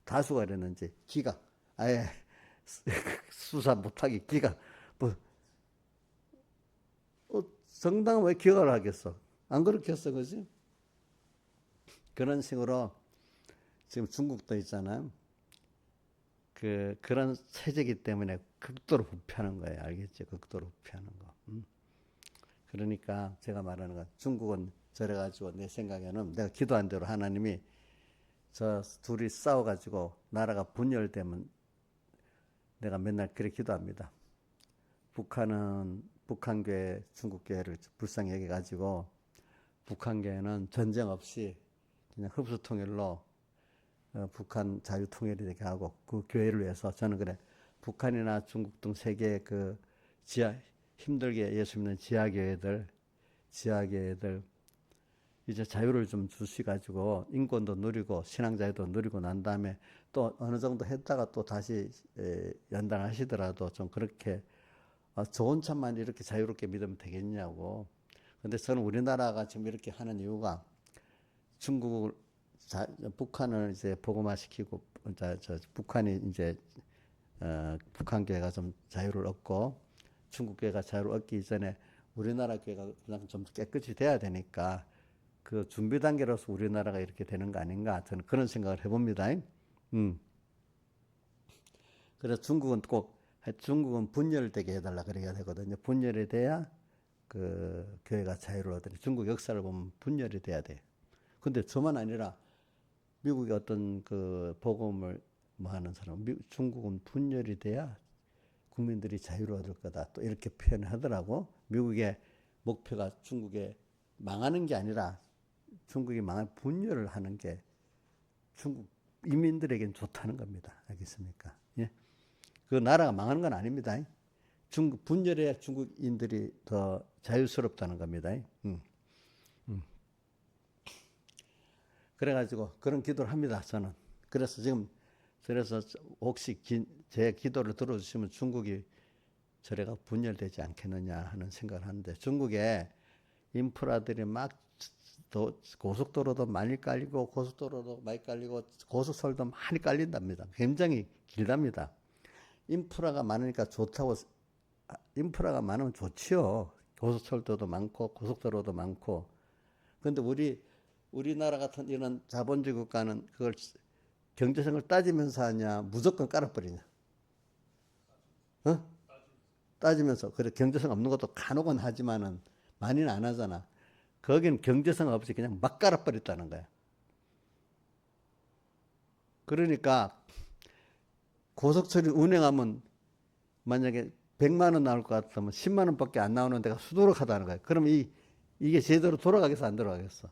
Speaker 1: 다수가 그랬는지 기각 아예 수사 못하기 기각 정당은 왜 기각을 하겠어? 안 그렇게 했어, 그지? 그런 식으로 지금 중국도 있잖아요. 그런 체제이기 때문에 극도로 부패하는 거예요. 알겠죠? 극도로 부패하는 거. 그러니까 제가 말하는 건 중국은 저래가지고 내 생각에는 내가 기도한 대로 하나님이 저 둘이 싸워가지고 나라가 분열되면 내가 맨날 그렇게 기도합니다. 북한은 북한교회, 중국교회를 불쌍히 여겨가지고 북한교회는 전쟁 없이 그냥 흡수통일로 북한 자유통일이 되게 하고 그 교회를 위해서 저는 그래 북한이나 중국 등 세계 그 힘들게 예수 믿는 지하교회들 이제 자유를 좀 주시가지고 인권도 누리고 신앙자유도 누리고 난 다음에 또 어느 정도 했다가 또 다시 연단하시더라도 좀 그렇게 좋은 참만 이렇게 자유롭게 믿으면 되겠냐고. 근데 저는 우리나라가 지금 이렇게 하는 이유가 북한을 이제 복음화시키고 북한이 이제 북한 교회가 좀 자유를 얻고 중국 교회가 자유를 얻기 전에 우리나라 교회가 그냥 좀 깨끗이 돼야 되니까 그 준비 단계로서 우리나라가 이렇게 되는 거 아닌가 저는 그런 생각을 해봅니다. 그래서 중국은 분열되게 해달라 그래야 되거든요. 분열이 돼야 그 교회가 자유를 얻으니 중국 역사를 보면 분열이 돼야 돼. 근데 저만 아니라 미국의 어떤 그 복음을 하는 사람, 중국은 분열이 돼야 국민들이 자유를 얻을 거다. 또 이렇게 표현하더라고. 미국의 목표가 중국에 망하는 게 아니라 중국이 분열을 하는 게 중국 이민들에겐 좋다는 겁니다. 알겠습니까? 예. 그 나라가 망하는 건 아닙니다. 분열해야 중국인들이 더 자유스럽다는 겁니다. 그래가지고 그런 기도를 합니다. 저는. 그래서 혹시 제 기도를 들어주시면 중국이 저래가 분열되지 않겠느냐 하는 생각을 하는데 중국에 인프라들이 고속도로도 많이 깔리고 고속도로도 많이 깔리고 고속철도 많이 깔린답니다. 굉장히 길답니다. 인프라가 많으니까 인프라가 많으면 좋지요. 고속철도도 많고 고속도로도 많고. 근데 우리나라 같은 이런 자본주의 국가는 그걸 경제성을 따지면서 하냐, 무조건 깔아버리냐. 따지면서. 그래, 경제성 없는 것도 간혹은 하지만은 많이는 안 하잖아. 거기는 경제성 없이 그냥 막 깔아버렸다는 거야. 그러니까 고속철이 운행하면 만약에 100만 원 나올 것 같으면 10만 원밖에 안 나오는 데가 수두룩하다는 거예요. 그럼 이게 제대로 돌아가겠어, 안 돌아가겠어?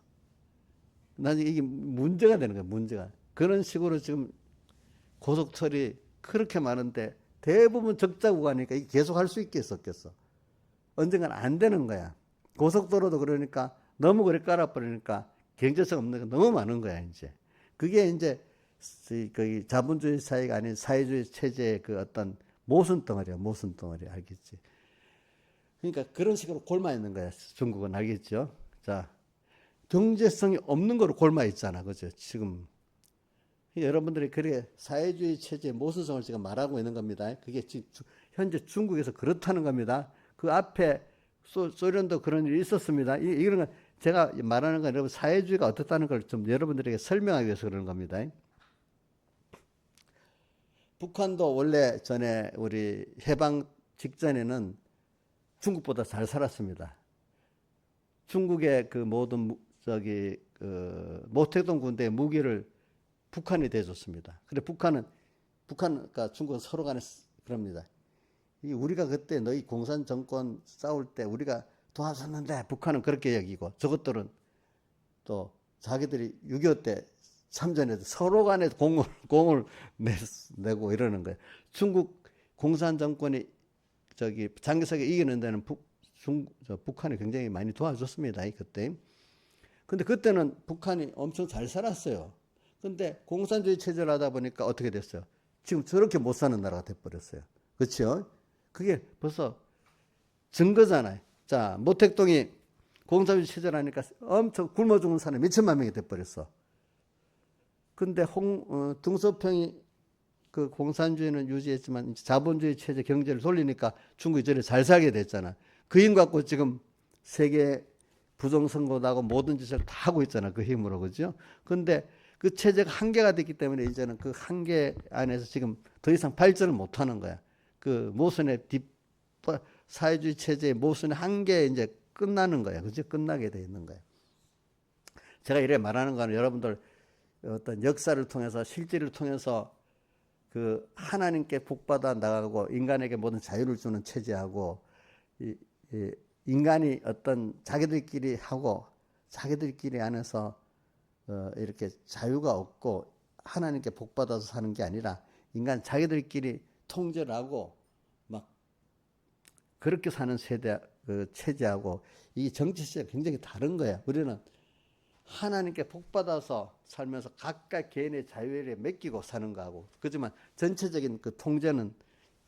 Speaker 1: 나중에 이게 문제가 되는 거예요, 문제가. 그런 식으로 지금 고속철이 그렇게 많은데 대부분 적자 구간이니까 이게 계속 할 수 있겠었겠어. 언젠가는 안 되는 거야. 고속도로도 그러니까 너무 그래 깔아버리니까 경제성 없는 게 너무 많은 거야, 이제. 그게 이제 그 자본주의 사회가 아닌 사회주의 체제의 그 어떤 모순덩어리야, 모순덩어리. 알겠지? 그러니까 그런 식으로 골마 있는 거야, 중국은. 알겠죠? 자, 경제성이 없는 거로 골마 있잖아. 그죠? 지금. 여러분들이 그렇게 사회주의 체제의 모순성을 지금 말하고 있는 겁니다. 그게 지금 현재 중국에서 그렇다는 겁니다. 그 앞에 소련도 그런 일이 있었습니다. 이런 건 제가 말하는 건 여러분 사회주의가 어떻다는 걸 좀 여러분들에게 설명하기 위해서 그러는 겁니다. 북한도 원래 전에 우리 해방 직전에는 중국보다 잘 살았습니다. 중국의 그 모든 모택동 군대의 무기를 북한이 대줬습니다. 그래 북한과 중국은 서로 간에 그럽니다. 우리가 그때 너희 공산 정권 싸울 때 우리가 도와줬는데 북한은 그렇게 여기고 저것들은 또 자기들이 6.25 때 참전해도 서로 간에 공을 내고 이러는 거예요. 중국 공산 정권이 장기석에 이기는 데는 북한이 굉장히 많이 도와줬습니다. 그때. 근데 그때는 북한이 엄청 잘 살았어요. 근데 공산주의 체제를 하다 보니까 어떻게 됐어요? 지금 저렇게 못 사는 나라가 돼버렸어요. 그렇죠? 그게 벌써 증거잖아요. 자, 모택동이 공산주의 체제를 하니까 엄청 굶어 죽는 사람이 몇천만 명이 돼버렸어. 근데 등소평이 그 공산주의는 유지했지만 자본주의 체제 경제를 돌리니까 중국이 저리 잘 살게 됐잖아. 그 힘 갖고 지금 세계 부정선거도 하고 모든 짓을 다 하고 있잖아. 그 힘으로. 그죠? 근데 그 체제가 한계가 됐기 때문에 이제는 그 한계 안에서 지금 더 이상 발전을 못 하는 거야. 그 모순의 사회주의 체제의 모순의 한계에 이제 끝나는 거야. 그죠? 끝나게 돼 있는 거야. 제가 이래 말하는 거는 여러분들 어떤 역사를 통해서 실제를 통해서 그 하나님께 복받아 나가고 인간에게 모든 자유를 주는 체제하고 인간이 어떤 자기들끼리 하고 자기들끼리 안에서 이렇게 자유가 없고 하나님께 복받아서 사는 게 아니라 인간 자기들끼리 통제를 하고 막 그렇게 사는 체제하고 이 정치 체제가 굉장히 다른 거야. 우리는 하나님께 복받아서 살면서 각각 개인의 자유에 맡기고 사는 거하고 그렇지만 전체적인 그 통제는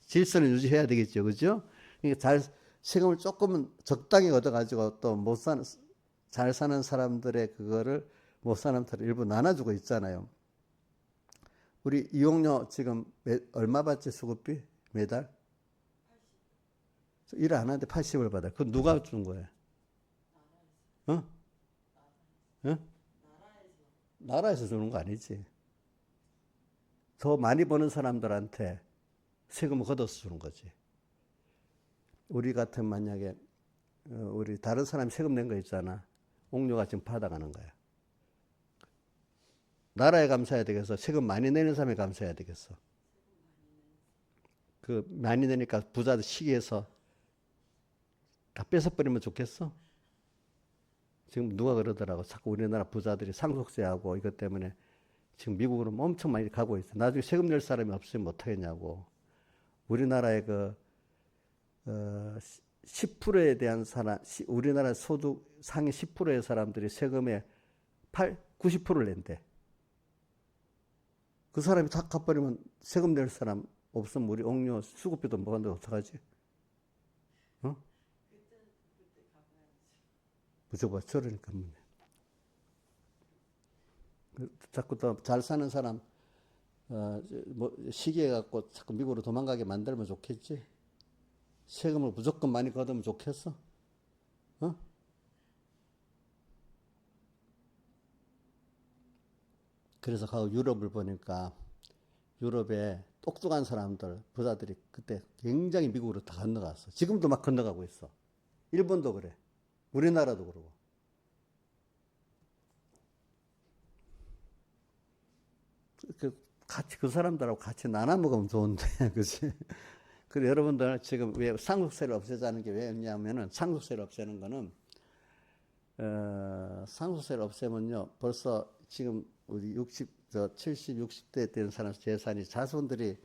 Speaker 1: 질서를 유지해야 되겠죠. 그죠? 그러니까 세금을 조금은 적당히 얻어가지고 또 잘 사는 사람들의 그거를 못 사는 사람들 일부 나눠주고 있잖아요. 우리 이용료 지금 얼마 받지 수급비? 매달? 일 안 하는데 80을 받아요. 그건 누가 준 거예요? 어? 어? 나라에서 주는 거 아니지. 더 많이 버는 사람들한테 세금을 걷어서 주는 거지. 우리 같은 만약에 우리 다른 사람이 세금 낸 거 있잖아. 옥료가 지금 받아가는 거야. 나라에 감사해야 되겠어? 세금 많이 내는 사람이 감사해야 되겠어? 그 많이 내니까 부자들 시기해서 다 뺏어버리면 좋겠어? 지금 누가 그러더라고. 자꾸 우리나라 부자들이 상속세하고 이것 때문에 지금 미국으로 엄청 많이 가고 있어. 나중에 세금 낼 사람이 없으면 어떡하겠냐고. 우리나라의 10%에 대한 우리나라 소득 상위 10%의 사람들이 세금의 90%를 낸대. 그 사람이 다 갚아버리면 세금 낼 사람 없으면 우리 옥료 수급비도 못 한다고 어떡하지? 어? 무조건 저러니까. 자꾸 더 잘 사는 사람 시기해 갖고 자꾸 미국으로 도망가게 만들면 좋겠지. 세금을 무조건 많이 걷으면 좋겠어. 어? 그래서 유럽을 보니까 유럽에 똑똑한 사람들, 부자들이 그때 굉장히 미국으로 다 건너갔어. 지금도 막 건너가고 있어. 일본도 그래. 우리나라도 그러고. 같이 그 사람들하고 같이 나눠 먹으면 좋은데, 그렇지? 그리고 여러분들 지금 왜 상속세를 없애자는 게 왜냐면은 상속세를 없애는 거는 상속세를 없애면요 벌써 지금 우리 70, 60대 된 사람 재산이 자손들이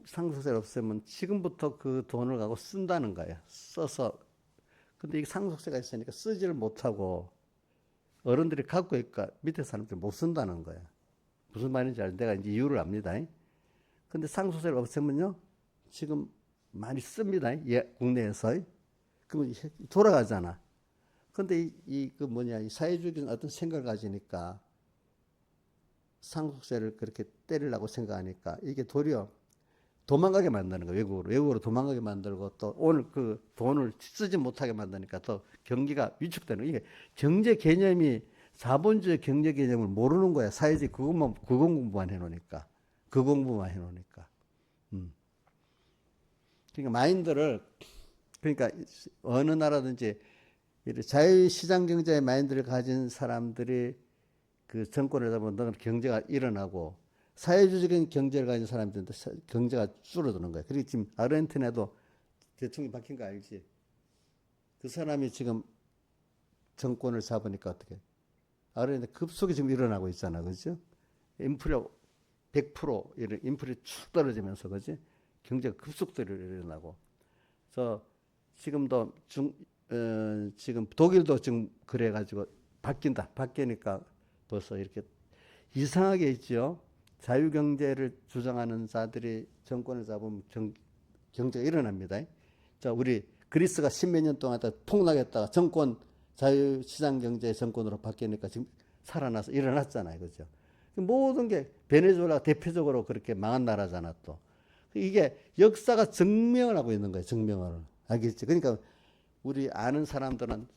Speaker 1: 상속세를 없애면 지금부터 그 돈을 갖고 쓴다는 거예요. 써서 근데 이게 상속세가 있으니까 쓰지를 못하고 어른들이 갖고 있으니까 밑에 사람들이 못 쓴다는 거예요. 무슨 말인지 내가 이제 이유를 압니다. 근데 상속세를 없애면요 지금 많이 씁니다. 예, 국내에서. 그러면 돌아가잖아. 근데 이 사회주의적인 어떤 생각을 가지니까 상속세를 그렇게 때리려고 생각하니까 이게 도리어 도망가게 만드는 거예요. 외국으로 도망가게 만들고 또 오늘 그 돈을 쓰지 못하게 만드니까 또 경기가 위축되는 거예요. 이게 경제 개념이 자본주의 경제 개념을 모르는 거야. 사회주의 그것 공부만 해놓으니까. 그 공부만 해놓으니까. 그러니까 마인드를 그러니까 어느 나라든지 자유시장 경제의 마인드를 가진 사람들이 그 정권을 잡으면 경제가 일어나고 사회주의적인 경제를 가진 사람들은 경제가 줄어드는 거예요. 그리고 지금 아르헨티나도 대통령이 바뀐 거 알지? 그 사람이 지금 정권을 잡으니까 어떻게? 아르헨티나 급속히 지금 일어나고 있잖아, 그죠? 인플레 100% 이런 인플레 축 떨어지면서 그지? 경제가 급속도로 일어나고. 그래서 지금도 지금 독일도 지금 그래가지고 바뀌니까 벌써 이렇게 이상하게 있죠. 자유경제를 주장하는 자들이 정권을 잡으면 경제가 일어납니다. 자, 우리 그리스가 십몇 년 동안 폭락했다가 자유시장 경제의 정권으로 바뀌니까 지금 살아나서 일어났잖아요. 그죠? 모든 게 베네수엘라가 대표적으로 그렇게 망한 나라잖아, 또. 이게 역사가 증명을 하고 있는 거예요, 증명을. 알겠지? 그러니까 우리 아는 사람들은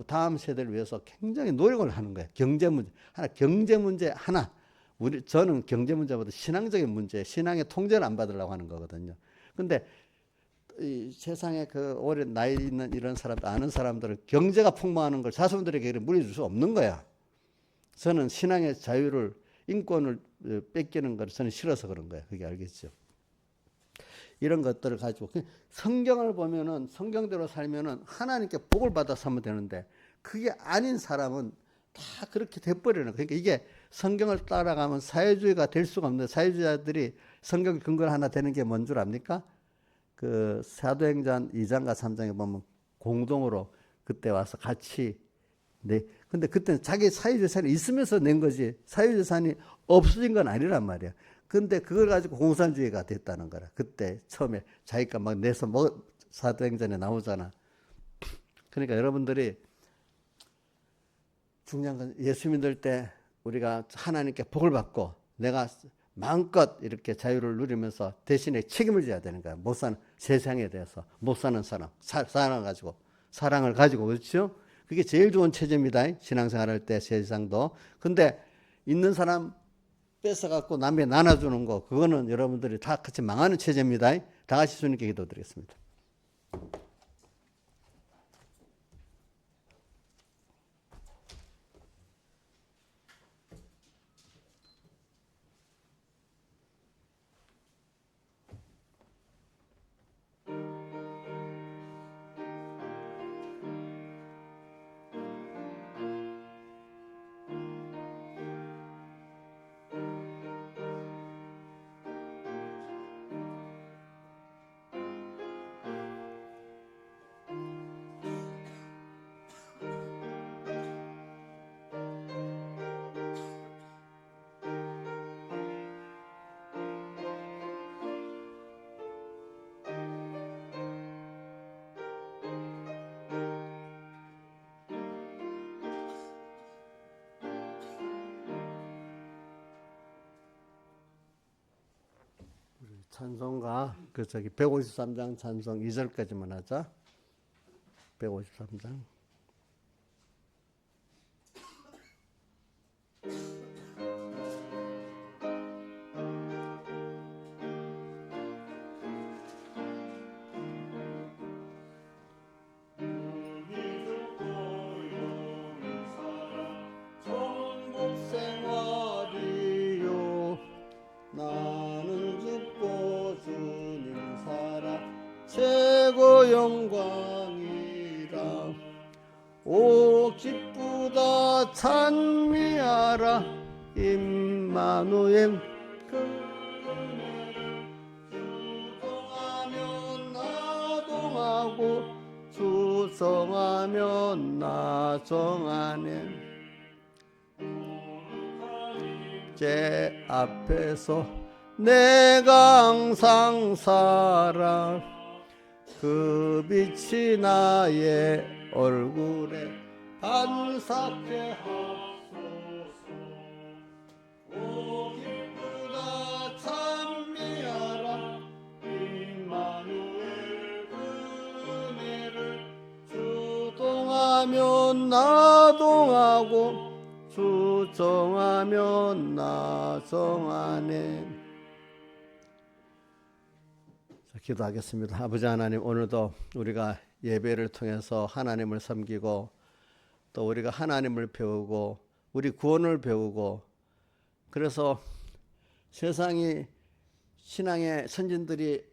Speaker 1: 다음 세대를 위해서 굉장히 노력을 하는 거예요. 경제 문제 하나. 저는 경제 문제보다 신앙적인 문제, 신앙의 통제를 안 받으려고 하는 거거든요. 근데 이 세상에 그 오랜 나이 있는 이런 사람들, 아는 사람들은 경제가 폭망하는 걸 자손들에게 물려줄 수 없는 거야. 저는 신앙의 자유를, 인권을 뺏기는 걸 저는 싫어서 그런 거예요. 그게 알겠죠? 이런 것들을 가지고 성경을 보면은 성경대로 살면은 하나님께 복을 받아 살면 되는데 그게 아닌 사람은 다 그렇게 돼버리는 거예요. 그러니까 이게 성경을 따라가면 사회주의가 될 수가 없는데 사회주의자들이 성경 근거를 하나 되는 게 뭔 줄 압니까? 그 사도행전 2장과 3장에 보면 공동으로 그때 와서 같이 근데 그때는 자기 사유재산이 있으면서 낸 거지 사유재산이 없어진 건 아니란 말이야. 근데 그걸 가지고 공산주의가 됐다는 거라. 그때 처음에 자기가 막 내서 사도행전에 나오잖아. 그러니까 여러분들이 중요한 건 예수 믿을 때 우리가 하나님께 복을 받고 내가 마음껏 이렇게 자유를 누리면서 대신에 책임을 져야 되는 거야. 못 사는 세상에 대해서 못 사는 사람 사랑을 가지고 그렇죠? 그게 제일 좋은 체제입니다. 신앙생활할 때 세상도. 근데 있는 사람 뺏어갖고 남에 나눠주는 거 그거는 여러분들이 다 같이 망하는 체제입니다. 다 같이 주님께 기도드리겠습니다. 찬송가 153장 찬송 2절까지만 하자. 153장. 찬미하라 임마누엘 주성하면 나동하고 주성하면 나정하네 제 앞에서 내가 항상 살아 그 빛이 나의 얼굴에 반사케 하소서 오 기쁘다 찬미하라 임마누엘 은혜를 주동하면 나동하고 주정하면 나정하네. 기도하겠습니다. 아버지 하나님, 오늘도 우리가 예배를 통해서 하나님을 섬기고 또 우리가 하나님을 배우고 우리 구원을 배우고 그래서 세상이 신앙의 선진들이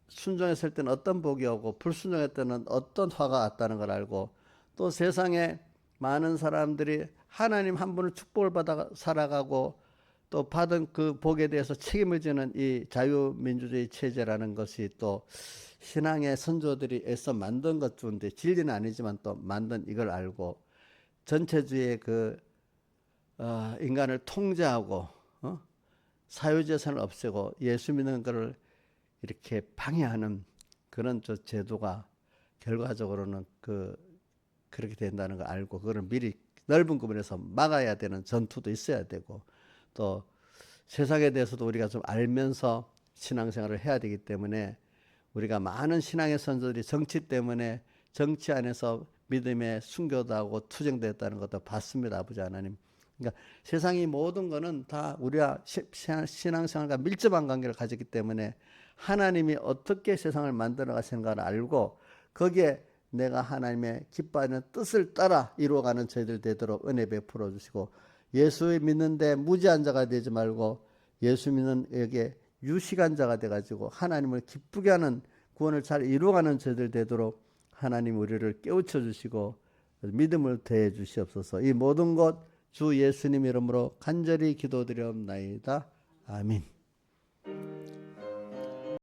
Speaker 1: 순종했을 때는 어떤 복이 오고 불순종했을 때는 어떤 화가 왔다는 걸 알고 또 세상에 많은 사람들이 하나님 한 분을 축복을 받아 살아가고 또 받은 그 복에 대해서 책임을 지는 이 자유민주주의 체제라는 것이 또 신앙의 선조들이 애써 만든 것 중인데 진리는 아니지만 또 만든 이걸 알고 전체주의의 그 인간을 통제하고 사유재산을 없애고 예수 믿는 것을 이렇게 방해하는 그런 저 제도가 결과적으로는 그렇게 된다는 걸 알고 그거를 미리 넓은 구분에서 막아야 되는 전투도 있어야 되고 또 세상에 대해서도 우리가 좀 알면서 신앙생활을 해야 되기 때문에 우리가 많은 신앙의 선조들이 정치 때문에 정치 안에서 믿음의 순교하고 투쟁됐다는 것도 봤습니다. 아버지 하나님. 그러니까 세상이 모든 거는 다 우리가 신앙생활과 밀접한 관계를 가졌기 때문에 하나님이 어떻게 세상을 만들어 가시는가를 알고 거기에 내가 하나님의 기뻐하는 뜻을 따라 이루어가는 저희들 되도록 은혜 베풀어 주시고 예수 믿는데 무지한 자가 되지 말고 예수 믿는 에게 유식한 자가 돼가지고 하나님을 기쁘게 하는 구원을 잘 이루어가는 저희들 되도록 하나님 우리를 깨우쳐 주시고 믿음을 더해 주시옵소서. 이 모든 것 주 예수님 이름으로 간절히 기도드리옵나이다. 아멘.